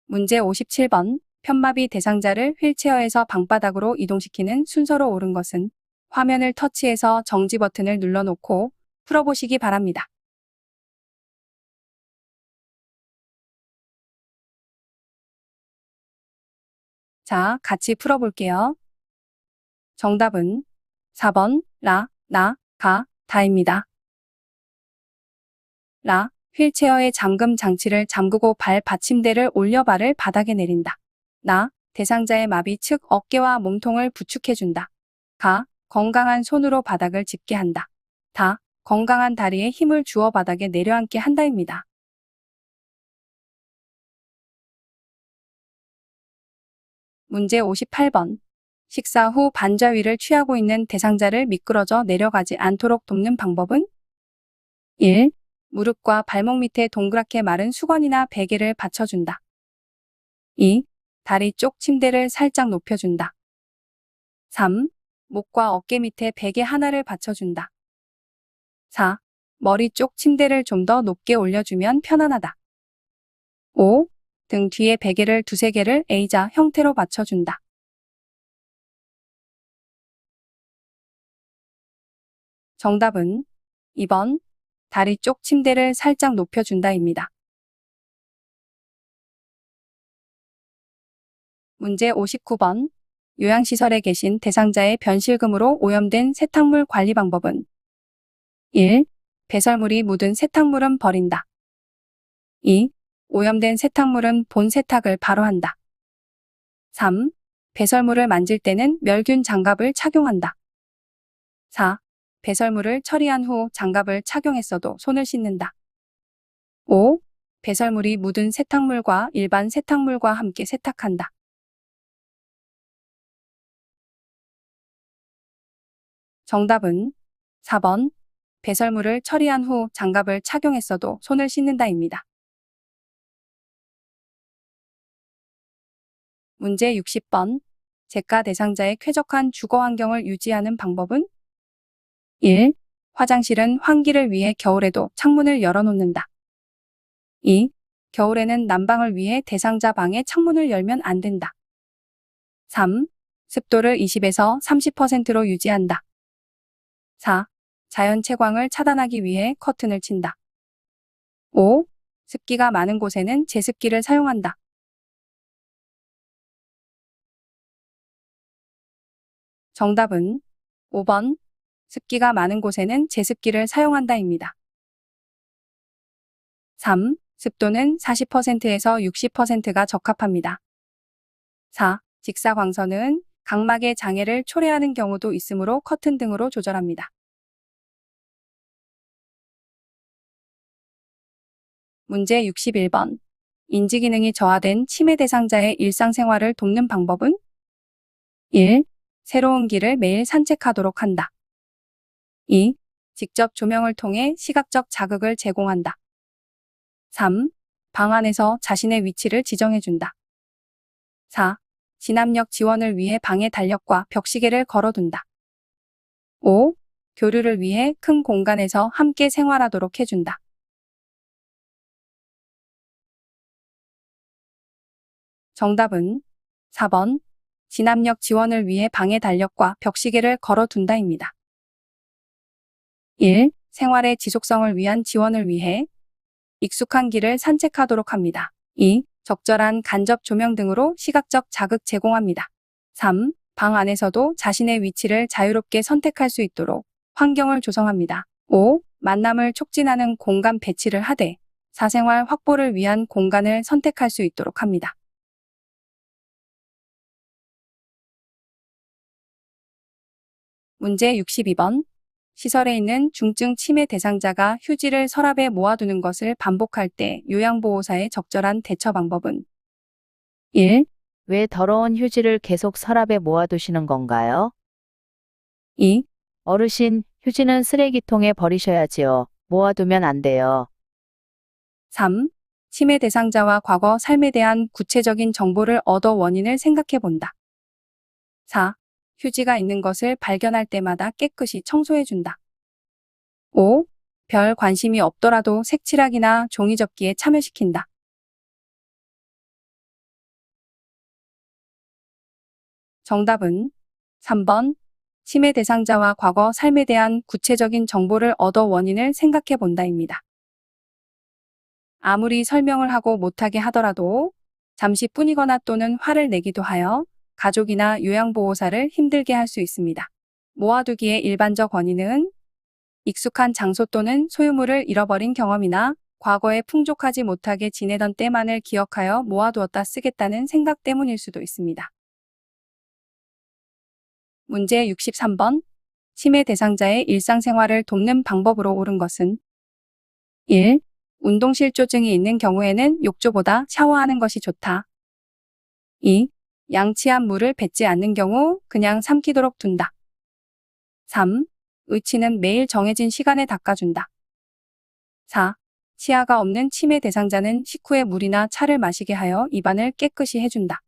문제 57번. 편마비 대상자를 휠체어에서 방바닥으로 이동시키는 순서로 옳은 것은 화면을 터치해서 정지 버튼을 눌러놓고 풀어보시기 바랍니다. 자, 같이 풀어볼게요. 정답은 4번 라, 나, 가, 다입니다. 라, 휠체어의 잠금 장치를 잠그고 발 받침대를 올려 발을 바닥에 내린다. 나, 대상자의 마비 측 어깨와 몸통을 부축해준다. 가, 건강한 손으로 바닥을 짚게 한다. 다, 건강한 다리에 힘을 주어 바닥에 내려앉게 한다입니다. 문제 58번. 식사 후 반좌위를 취하고 있는 대상자를 미끄러져 내려가지 않도록 돕는 방법은 1. 무릎과 발목 밑에 동그랗게 마른 수건이나 베개를 받쳐준다. 2. 다리 쪽 침대를 살짝 높여준다. 3. 목과 어깨 밑에 베개 하나를 받쳐준다. 4. 머리 쪽 침대를 좀 더 높게 올려주면 편안하다. 5. 등 뒤에 베개를 두세 개를 A자 형태로 맞춰준다. 정답은 2번. 다리 쪽 침대를 살짝 높여준다입니다. 문제 59번. 요양시설에 계신 대상자의 변실금으로 오염된 세탁물 관리 방법은 1. 배설물이 묻은 세탁물은 버린다. 2. 오염된 세탁물은 본 세탁을 바로 한다. 3. 배설물을 만질 때는 멸균 장갑을 착용한다. 4. 배설물을 처리한 후 장갑을 착용했어도 손을 씻는다. 5. 배설물이 묻은 세탁물과 일반 세탁물과 함께 세탁한다. 정답은 4번. 배설물을 처리한 후 장갑을 착용했어도 손을 씻는다입니다. 문제 60번. 재가 대상자의 쾌적한 주거 환경을 유지하는 방법은 1. 화장실은 환기를 위해 겨울에도 창문을 열어놓는다. 2. 겨울에는 난방을 위해 대상자 방의 창문을 열면 안 된다. 3. 습도를 20에서 30%로 유지한다. 4. 자연 채광을 차단하기 위해 커튼을 친다. 5. 습기가 많은 곳에는 제습기를 사용한다. 정답은 5번. 습기가 많은 곳에는 제습기를 사용한다입니다. 3. 습도는 40%에서 60%가 적합합니다. 4. 직사광선은 각막의 장애를 초래하는 경우도 있으므로 커튼 등으로 조절합니다. 문제 61번. 인지기능이 저하된 치매 대상자의 일상생활을 돕는 방법은 1. 새로운 길을 매일 산책하도록 한다. 2. 직접 조명을 통해 시각적 자극을 제공한다. 3. 방 안에서 자신의 위치를 지정해준다. 4. 진압력 지원을 위해 방에 달력과 벽시계를 걸어둔다. 5. 교류를 위해 큰 공간에서 함께 생활하도록 해준다. 정답은 4번. 진압력 지원을 위해 방에 달력과 벽시계를 걸어둔다입니다. 1. 생활의 지속성을 위한 지원을 위해 익숙한 길을 산책하도록 합니다. 2. 적절한 간접 조명 등으로 시각적 자극 제공합니다. 3. 방 안에서도 자신의 위치를 자유롭게 선택할 수 있도록 환경을 조성합니다. 5. 만남을 촉진하는 공간 배치를 하되 사생활 확보를 위한 공간을 선택할 수 있도록 합니다. 문제 62번. 시설에 있는 중증 치매 대상자가 휴지를 서랍에 모아두는 것을 반복할 때 요양보호사의 적절한 대처 방법은 1. 왜 더러운 휴지를 계속 서랍에 모아두시는 건가요? 2. 어르신, 휴지는 쓰레기통에 버리셔야지요. 모아두면 안 돼요. 3. 치매 대상자와 과거 삶에 대한 구체적인 정보를 얻어 원인을 생각해 본다. 4. 휴지가 있는 것을 발견할 때마다 깨끗이 청소해 준다. 5. 별 관심이 없더라도 색칠하기나 종이접기에 참여시킨다. 정답은 3번. 치매 대상자와 과거 삶에 대한 구체적인 정보를 얻어 원인을 생각해 본다입니다. 아무리 설명을 하고 못하게 하더라도 잠시뿐이거나 또는 화를 내기도 하여 가족이나 요양보호사를 힘들게 할 수 있습니다. 모아두기의 일반적 원인은 익숙한 장소 또는 소유물을 잃어버린 경험이나 과거에 풍족하지 못하게 지내던 때만을 기억하여 모아두었다 쓰겠다는 생각 때문일 수도 있습니다. 문제 63번. 치매 대상자의 일상생활을 돕는 방법으로 옳은 것은 1. 운동실조증이 있는 경우에는 욕조보다 샤워하는 것이 좋다. 2. 양치한 물을 뱉지 않는 경우 그냥 삼키도록 둔다. 3. 의치는 매일 정해진 시간에 닦아준다. 4. 치아가 없는 치매 대상자는 식후에 물이나 차를 마시게 하여 입안을 깨끗이 해준다.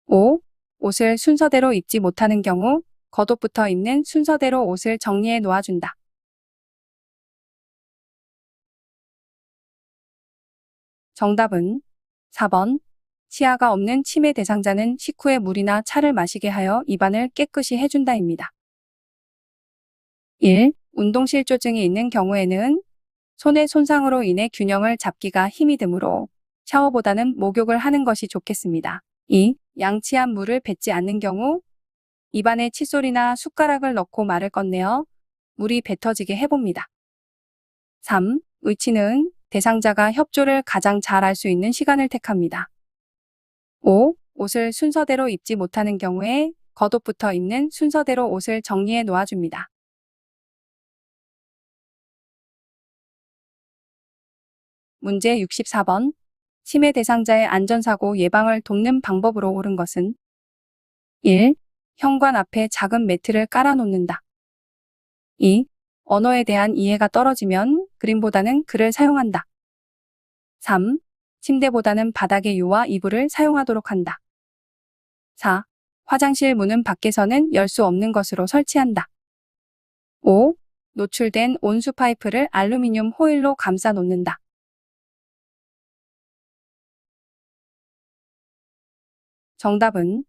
5. 옷을 순서대로 입지 못하는 경우 겉옷부터 입는 순서대로 옷을 정리해 놓아준다. 정답은 4번. 치아가 없는 치매 대상자는 식후에 물이나 차를 마시게 하여 입안을 깨끗이 해준다입니다. 1. 운동실조증이 있는 경우에는 손의 손상으로 인해 균형을 잡기가 힘이 드므로 샤워보다는 목욕을 하는 것이 좋겠습니다. 2. 양치한 물을 뱉지 않는 경우 입안에 칫솔이나 숟가락을 넣고 말을 건네어 물이 뱉어지게 해봅니다. 3. 의치는 대상자가 협조를 가장 잘 할 수 있는 시간을 택합니다. 5. 옷을 순서대로 입지 못하는 경우에 겉옷부터 입는 순서대로 옷을 정리해 놓아줍니다. 문제 64번. 치매 대상자의 안전사고 예방을 돕는 방법으로 옳은 것은 1. 현관 앞에 작은 매트를 깔아놓는다. 2. 언어에 대한 이해가 떨어지면 그림보다는 글을 사용한다. 3. 침대보다는 바닥의 유와 이불을 사용하도록 한다. 4. 화장실 문은 밖에서는 열 수 없는 것으로 설치한다. 5. 노출된 온수 파이프를 알루미늄 호일로 감싸 놓는다. 정답은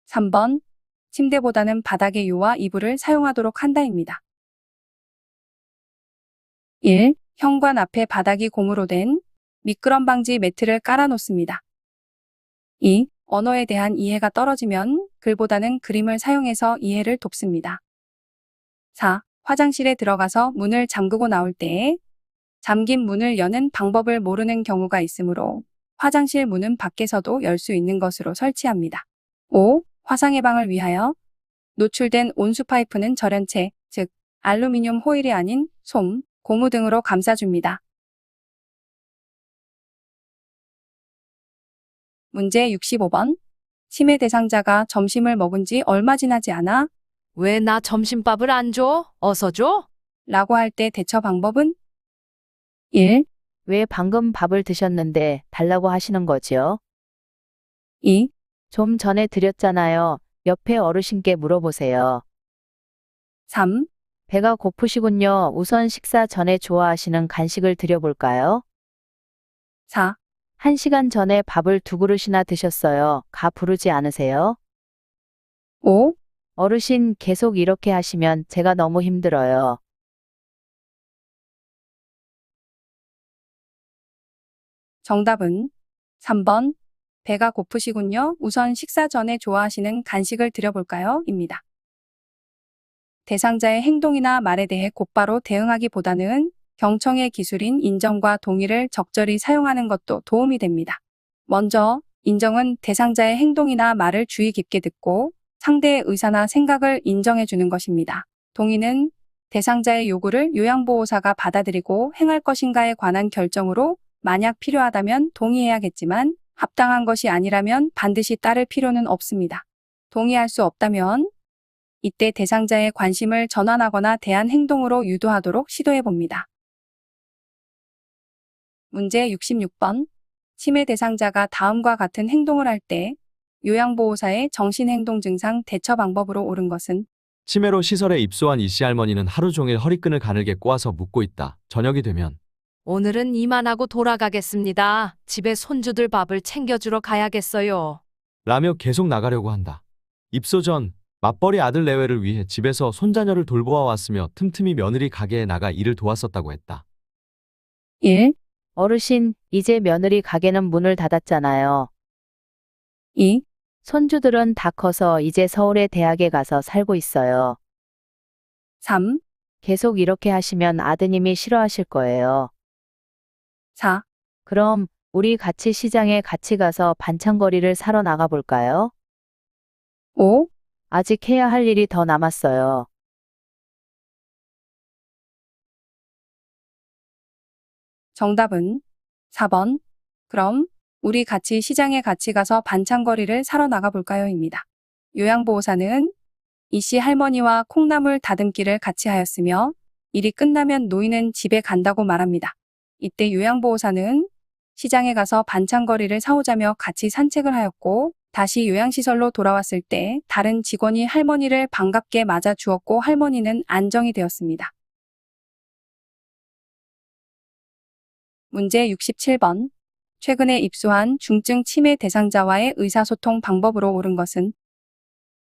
3번. 침대보다는 바닥의 유와 이불을 사용하도록 한다입니다. 1. 현관 앞에 바닥이 고무로 된 미끄럼 방지 매트를 깔아 놓습니다. 2. 언어에 대한 이해가 떨어지면 글보다는 그림을 사용해서 이해를 돕습니다. 4. 화장실에 들어가서 문을 잠그고 나올 때에 잠긴 문을 여는 방법을 모르는 경우가 있으므로 화장실 문은 밖에서도 열 수 있는 것으로 설치합니다. 5. 화상 예방을 위하여 노출된 온수 파이프는 절연체, 즉 알루미늄 호일이 아닌 솜, 고무 등으로 감싸줍니다. 문제 65번. 치매 대상자가 점심을 먹은 지 얼마 지나지 않아 왜 나 점심밥을 안 줘? 어서 줘? 라고 할 때 대처 방법은 1. 왜 방금 밥을 드셨는데 달라고 하시는 거지요? 2. 좀 전에 드렸잖아요. 옆에 어르신께 물어보세요. 3. 배가 고프시군요. 우선 식사 전에 좋아하시는 간식을 드려볼까요? 4. 1시간 전에 밥을 2그릇이나 드셨어요. 가 부르지 않으세요? 5. 어르신 계속 이렇게 하시면 제가 너무 힘들어요. 정답은 3번. 배가 고프시군요. 우선 식사 전에 좋아하시는 간식을 드려볼까요? 입니다. 대상자의 행동이나 말에 대해 곧바로 대응하기보다는 경청의 기술인 인정과 동의를 적절히 사용하는 것도 도움이 됩니다. 먼저, 인정은 대상자의 행동이나 말을 주의 깊게 듣고 상대의 의사나 생각을 인정해 주는 것입니다. 동의는 대상자의 요구를 요양보호사가 받아들이고 행할 것인가에 관한 결정으로 만약 필요하다면 동의해야겠지만 합당한 것이 아니라면 반드시 따를 필요는 없습니다. 동의할 수 없다면 이때 대상자의 관심을 전환하거나 대한 행동으로 유도하도록 시도해 봅니다. 문제 66번. 치매 대상자가 다음과 같은 행동을 할 때 요양보호사의 정신행동 증상 대처 방법으로 옳은 것은 치매로 시설에 입소한 이씨 할머니는 하루 종일 허리끈을 가늘게 꼬아서 묶고 있다. 저녁이 되면 오늘은 이만하고 돌아가겠습니다. 집에 손주들 밥을 챙겨주러 가야겠어요. 라며 계속 나가려고 한다. 입소 전 맞벌이 아들 내외를 위해 집에서 손자녀를 돌보아 왔으며 틈틈이 며느리 가게에 나가 일을 도왔었다고 했다. 1. 어르신, 이제 며느리 가게는 문을 닫았잖아요. 2. 손주들은 다 커서 이제 서울의 대학에 가서 살고 있어요. 3. 계속 이렇게 하시면 아드님이 싫어하실 거예요. 4. 그럼 우리 같이 시장에 같이 가서 반찬거리를 사러 나가 볼까요? 5. 아직 해야 할 일이 더 남았어요. 정답은 4번. 그럼 우리 같이 시장에 같이 가서 반찬거리를 사러 나가 볼까요? 입니다. 요양보호사는 이씨 할머니와 콩나물 다듬기를 같이 하였으며 일이 끝나면 노인은 집에 간다고 말합니다. 이때 요양보호사는 시장에 가서 반찬거리를 사오자며 같이 산책을 하였고 다시 요양시설로 돌아왔을 때 다른 직원이 할머니를 반갑게 맞아 주었고 할머니는 안정이 되었습니다. 문제 67번. 최근에 입소한 중증 치매 대상자와의 의사소통 방법으로 옳은 것은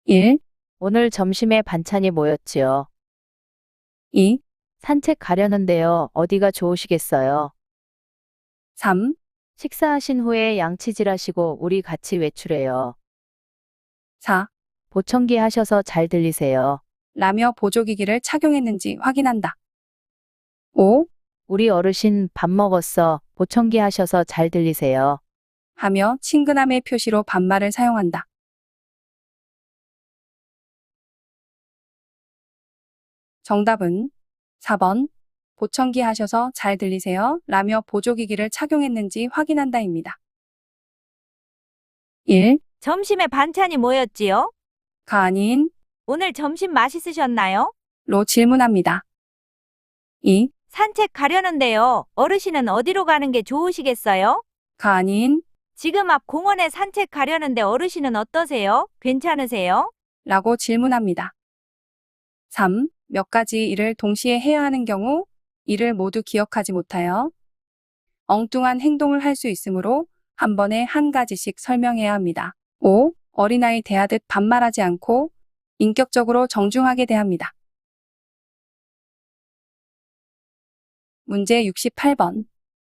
1, 오늘 점심에 반찬이 뭐였지요? 2, 산책 가려는데요. 어디가 좋으시겠어요? 3, 식사하신 후에 양치질하시고 우리 같이 외출해요. 4. 보청기 하셔서 잘 들리세요. 라며 보조기기를 착용했는지 확인한다. 5. 우리 어르신 밥 먹었어. 보청기 하셔서 잘 들리세요. 하며 친근함의 표시로 반말을 사용한다. 정답은 4번. 보청기 하셔서 잘 들리세요? 라며 보조기기를 착용했는지 확인한다입니다. 1. 점심에 반찬이 뭐였지요? 가 아닌 오늘 점심 맛있으셨나요? 로 질문합니다. 2. 산책 가려는데요. 어르신은 어디로 가는 게 좋으시겠어요? 가 아닌 지금 앞 공원에 산책 가려는데 어르신은 어떠세요? 괜찮으세요? 라고 질문합니다. 3. 몇 가지 일을 동시에 해야 하는 경우 이를 모두 기억하지 못하여 엉뚱한 행동을 할 수 있으므로 한 번에 한 가지씩 설명해야 합니다. 5. 어린아이 대하듯 반말하지 않고 인격적으로 정중하게 대합니다. 문제 68번.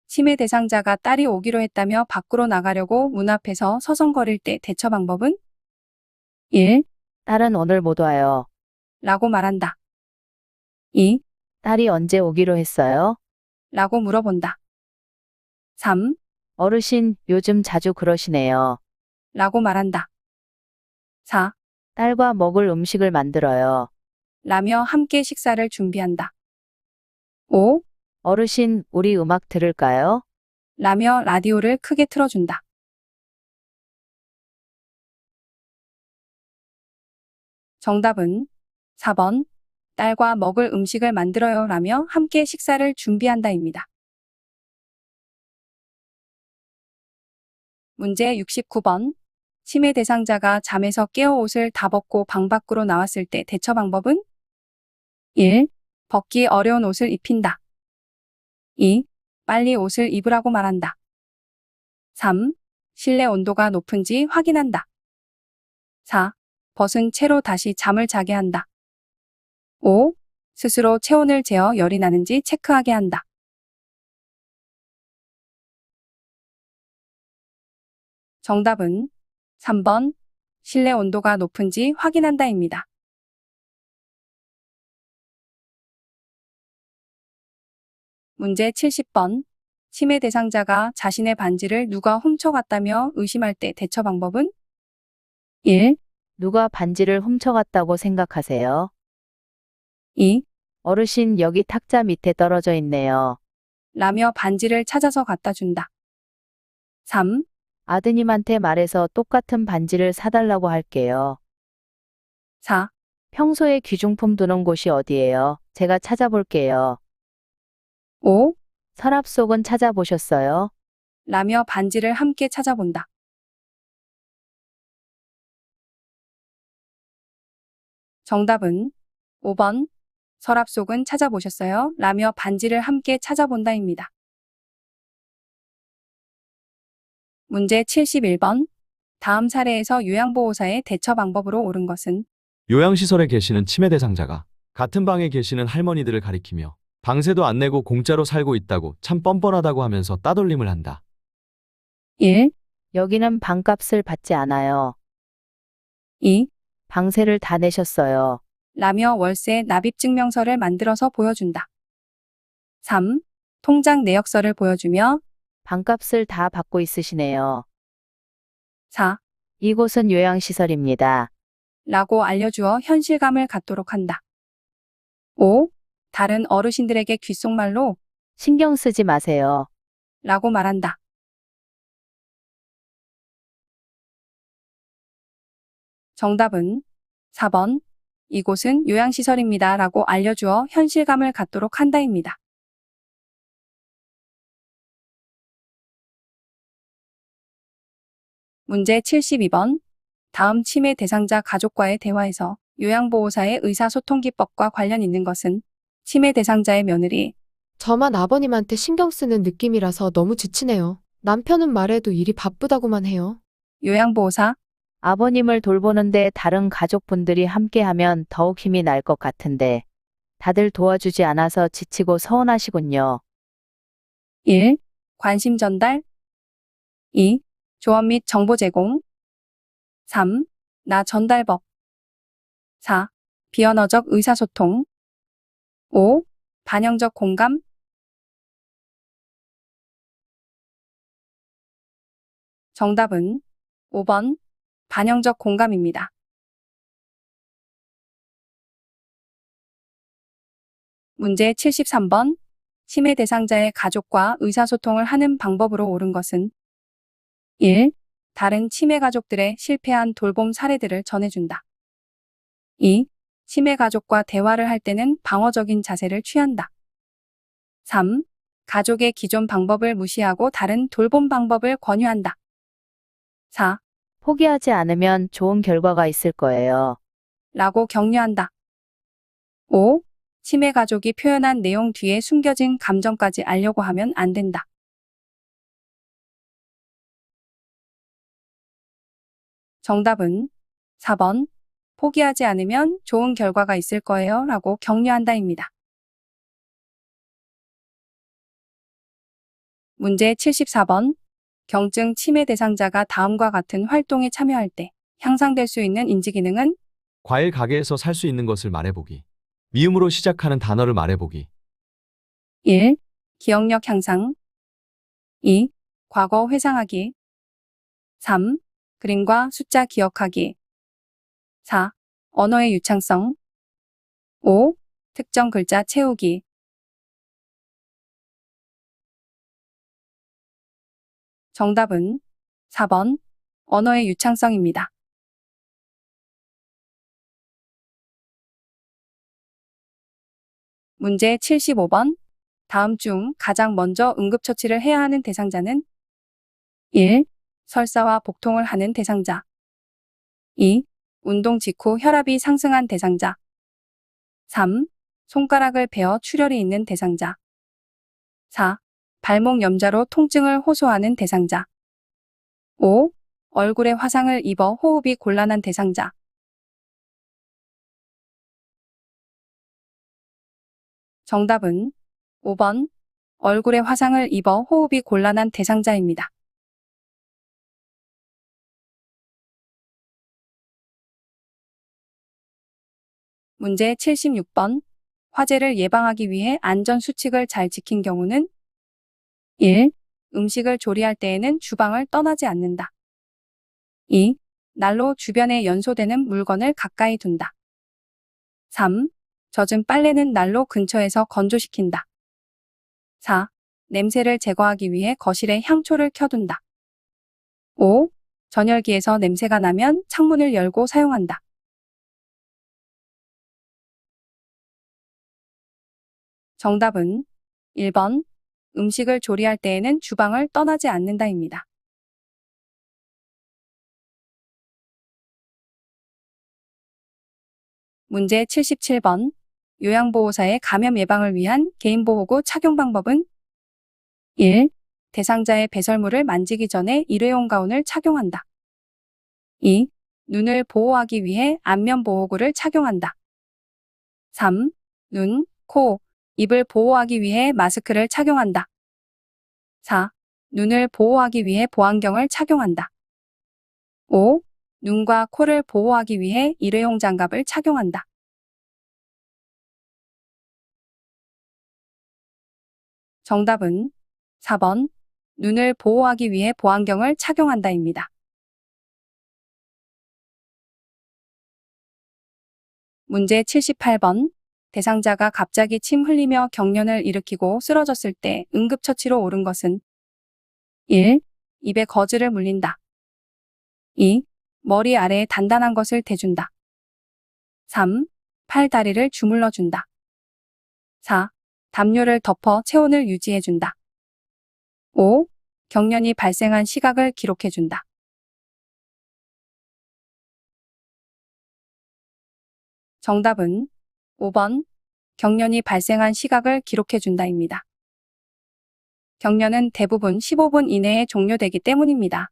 치매 대상자가 딸이 오기로 했다며 밖으로 나가려고 문 앞에서 서성거릴 때 대처 방법은 1. 딸은 오늘 못 와요. 라고 말한다. 2. 딸이 언제 오기로 했어요? 라고 물어본다. 3. 어르신, 요즘 자주 그러시네요. 라고 말한다. 4. 딸과 먹을 음식을 만들어요. 라며 함께 식사를 준비한다. 5. 어르신, 우리 음악 들을까요? 라며 라디오를 크게 틀어준다. 정답은 4번. 딸과 먹을 음식을 만들어요 라며 함께 식사를 준비한다입니다. 문제 69번. 치매 대상자가 잠에서 깨어 옷을 다 벗고 방 밖으로 나왔을 때 대처 방법은 1. 벗기 어려운 옷을 입힌다. 2. 빨리 옷을 입으라고 말한다. 3. 실내 온도가 높은지 확인한다. 4. 벗은 채로 다시 잠을 자게 한다. 5. 스스로 체온을 재어 열이 나는지 체크하게 한다. 정답은 3번. 실내 온도가 높은지 확인한다입니다. 문제 70번. 치매 대상자가 자신의 반지를 누가 훔쳐갔다며 의심할 때 대처 방법은 1. 누가 반지를 훔쳐갔다고 생각하세요? 2. 어르신, 여기 탁자 밑에 떨어져 있네요. 라며 반지를 찾아서 갖다 준다. 3. 아드님한테 말해서 똑같은 반지를 사달라고 할게요. 4. 평소에 귀중품 두는 곳이 어디예요? 제가 찾아볼게요. 5. 서랍 속은 찾아보셨어요? 라며 반지를 함께 찾아본다. 정답은 5번. 서랍 속은 찾아보셨어요? 라며 반지를 함께 찾아본다입니다. 문제 71번. 다음 사례에서 요양보호사의 대처 방법으로 옳은 것은 요양시설에 계시는 치매 대상자가 같은 방에 계시는 할머니들을 가리키며 방세도 안 내고 공짜로 살고 있다고 참 뻔뻔하다고 하면서 따돌림을 한다. 1. 여기는 방값을 받지 않아요. 2. 방세를 다 내셨어요. 라며 월세 납입증명서를 만들어서 보여준다. 3. 통장 내역서를 보여주며 방값을 다 받고 있으시네요. 4. 이곳은 요양시설입니다. 라고 알려주어 현실감을 갖도록 한다. 5. 다른 어르신들에게 귓속말로 신경 쓰지 마세요. 라고 말한다. 정답은 4번. 이곳은 요양시설입니다. 라고 알려주어 현실감을 갖도록 한다입니다. 문제 72번. 다음 치매 대상자 가족과의 대화에서 요양보호사의 의사소통 기법과 관련 있는 것은 치매 대상자의 며느리 저만 아버님한테 신경 쓰는 느낌이라서 너무 지치네요. 남편은 말해도 일이 바쁘다고만 해요. 요양보호사, 아버님을 돌보는데 다른 가족분들이 함께하면 더욱 힘이 날 것 같은데 다들 도와주지 않아서 지치고 서운하시군요. 1. 관심 전달. 2. 조언 및 정보 제공. 3. 나 전달법. 4. 비언어적 의사소통. 5. 반영적 공감. 정답은 5번 반영적 공감입니다. 문제 73번. 치매 대상자의 가족과 의사소통을 하는 방법으로 옳은 것은 1. 다른 치매 가족들의 실패한 돌봄 사례들을 전해준다. 2. 치매 가족과 대화를 할 때는 방어적인 자세를 취한다. 3. 가족의 기존 방법을 무시하고 다른 돌봄 방법을 권유한다. 4. 포기하지 않으면 좋은 결과가 있을 거예요. 라고 격려한다. 5. 치매 가족이 표현한 내용 뒤에 숨겨진 감정까지 알려고 하면 안 된다. 정답은 4번. 포기하지 않으면 좋은 결과가 있을 거예요. 라고 격려한다입니다. 문제 74번. 경증 치매 대상자가 다음과 같은 활동에 참여할 때 향상될 수 있는 인지기능은 과일 가게에서 살 수 있는 것을 말해보기. 미음으로 시작하는 단어를 말해보기. 1. 기억력 향상. 2. 과거 회상하기. 3. 그림과 숫자 기억하기. 4. 언어의 유창성. 5. 특정 글자 채우기. 정답은 4번 언어의 유창성입니다. 문제 75번. 다음 중 가장 먼저 응급처치를 해야 하는 대상자는 1. 설사와 복통을 하는 대상자. 2. 운동 직후 혈압이 상승한 대상자. 3. 손가락을 베어 출혈이 있는 대상자. 4. 발목 염좌로 통증을 호소하는 대상자. 5. 얼굴에 화상을 입어 호흡이 곤란한 대상자. 정답은 5번 얼굴에 화상을 입어 호흡이 곤란한 대상자입니다. 문제 76번. 화재를 예방하기 위해 안전수칙을 잘 지킨 경우는 1. 음식을 조리할 때에는 주방을 떠나지 않는다. 2. 난로 주변에 연소되는 물건을 가까이 둔다. 3. 젖은 빨래는 난로 근처에서 건조시킨다. 4. 냄새를 제거하기 위해 거실에 향초를 켜둔다. 5. 전열기에서 냄새가 나면 창문을 열고 사용한다. 정답은 1번 음식을 조리할 때에는 주방을 떠나지 않는다입니다. 문제 77번. 요양보호사의 감염 예방을 위한 개인보호구 착용 방법은 1. 대상자의 배설물을 만지기 전에 일회용 가운을 착용한다. 2. 눈을 보호하기 위해 안면보호구를 착용한다. 3. 눈, 코, 입을 보호하기 위해 마스크를 착용한다. 4. 눈을 보호하기 위해 보안경을 착용한다. 5. 눈과 코를 보호하기 위해 일회용 장갑을 착용한다. 정답은 4번 눈을 보호하기 위해 보안경을 착용한다입니다. 문제 78번. 대상자가 갑자기 침 흘리며 경련을 일으키고 쓰러졌을 때 응급처치로 옳은 것은 1. 입에 거즈를 물린다. 2. 머리 아래에 단단한 것을 대준다. 3. 팔 다리를 주물러준다. 4. 담요를 덮어 체온을 유지해준다. 5. 경련이 발생한 시각을 기록해준다. 정답은 5번 경련이 발생한 시각을 기록해준다입니다. 격려는 대부분 15분 이내에 종료되기 때문입니다.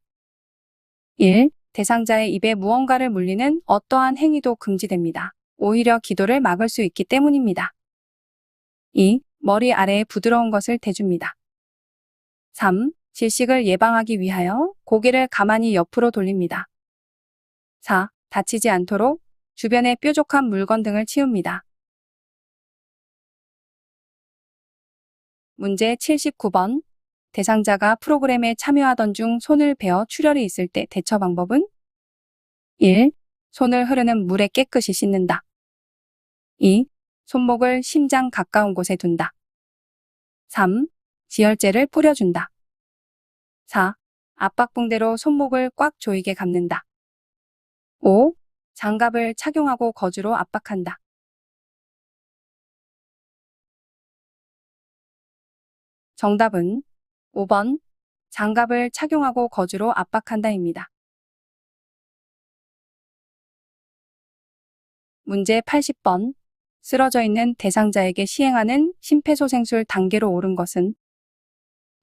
1. 대상자의 입에 무언가를 물리는 어떠한 행위도 금지됩니다. 오히려 기도를 막을 수 있기 때문입니다. 2. 머리 아래에 부드러운 것을 대줍니다. 3. 질식을 예방하기 위하여 고개를 가만히 옆으로 돌립니다. 4. 다치지 않도록 주변에 뾰족한 물건 등을 치웁니다. 문제 79번. 대상자가 프로그램에 참여하던 중 손을 베어 출혈이 있을 때 대처 방법은? 1. 손을 흐르는 물에 깨끗이 씻는다. 2. 손목을 심장 가까운 곳에 둔다. 3. 지혈제를 뿌려준다. 4. 압박붕대로 손목을 꽉 조이게 감는다. 5. 장갑을 착용하고 거즈로 압박한다. 정답은 5번. 장갑을 착용하고 거즈로 압박한다입니다. 문제 80번. 쓰러져 있는 대상자에게 시행하는 심폐소생술 단계로 옳은 것은?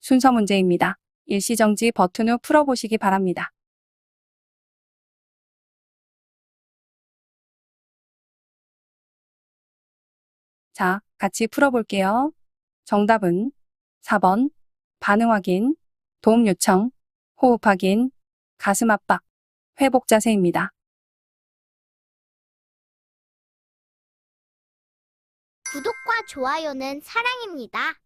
순서 문제입니다. 일시정지 버튼 후 풀어보시기 바랍니다. 자, 같이 풀어볼게요. 정답은 4번. 반응 확인, 도움 요청, 호흡 확인, 가슴 압박, 회복 자세입니다. 구독과 좋아요는 사랑입니다.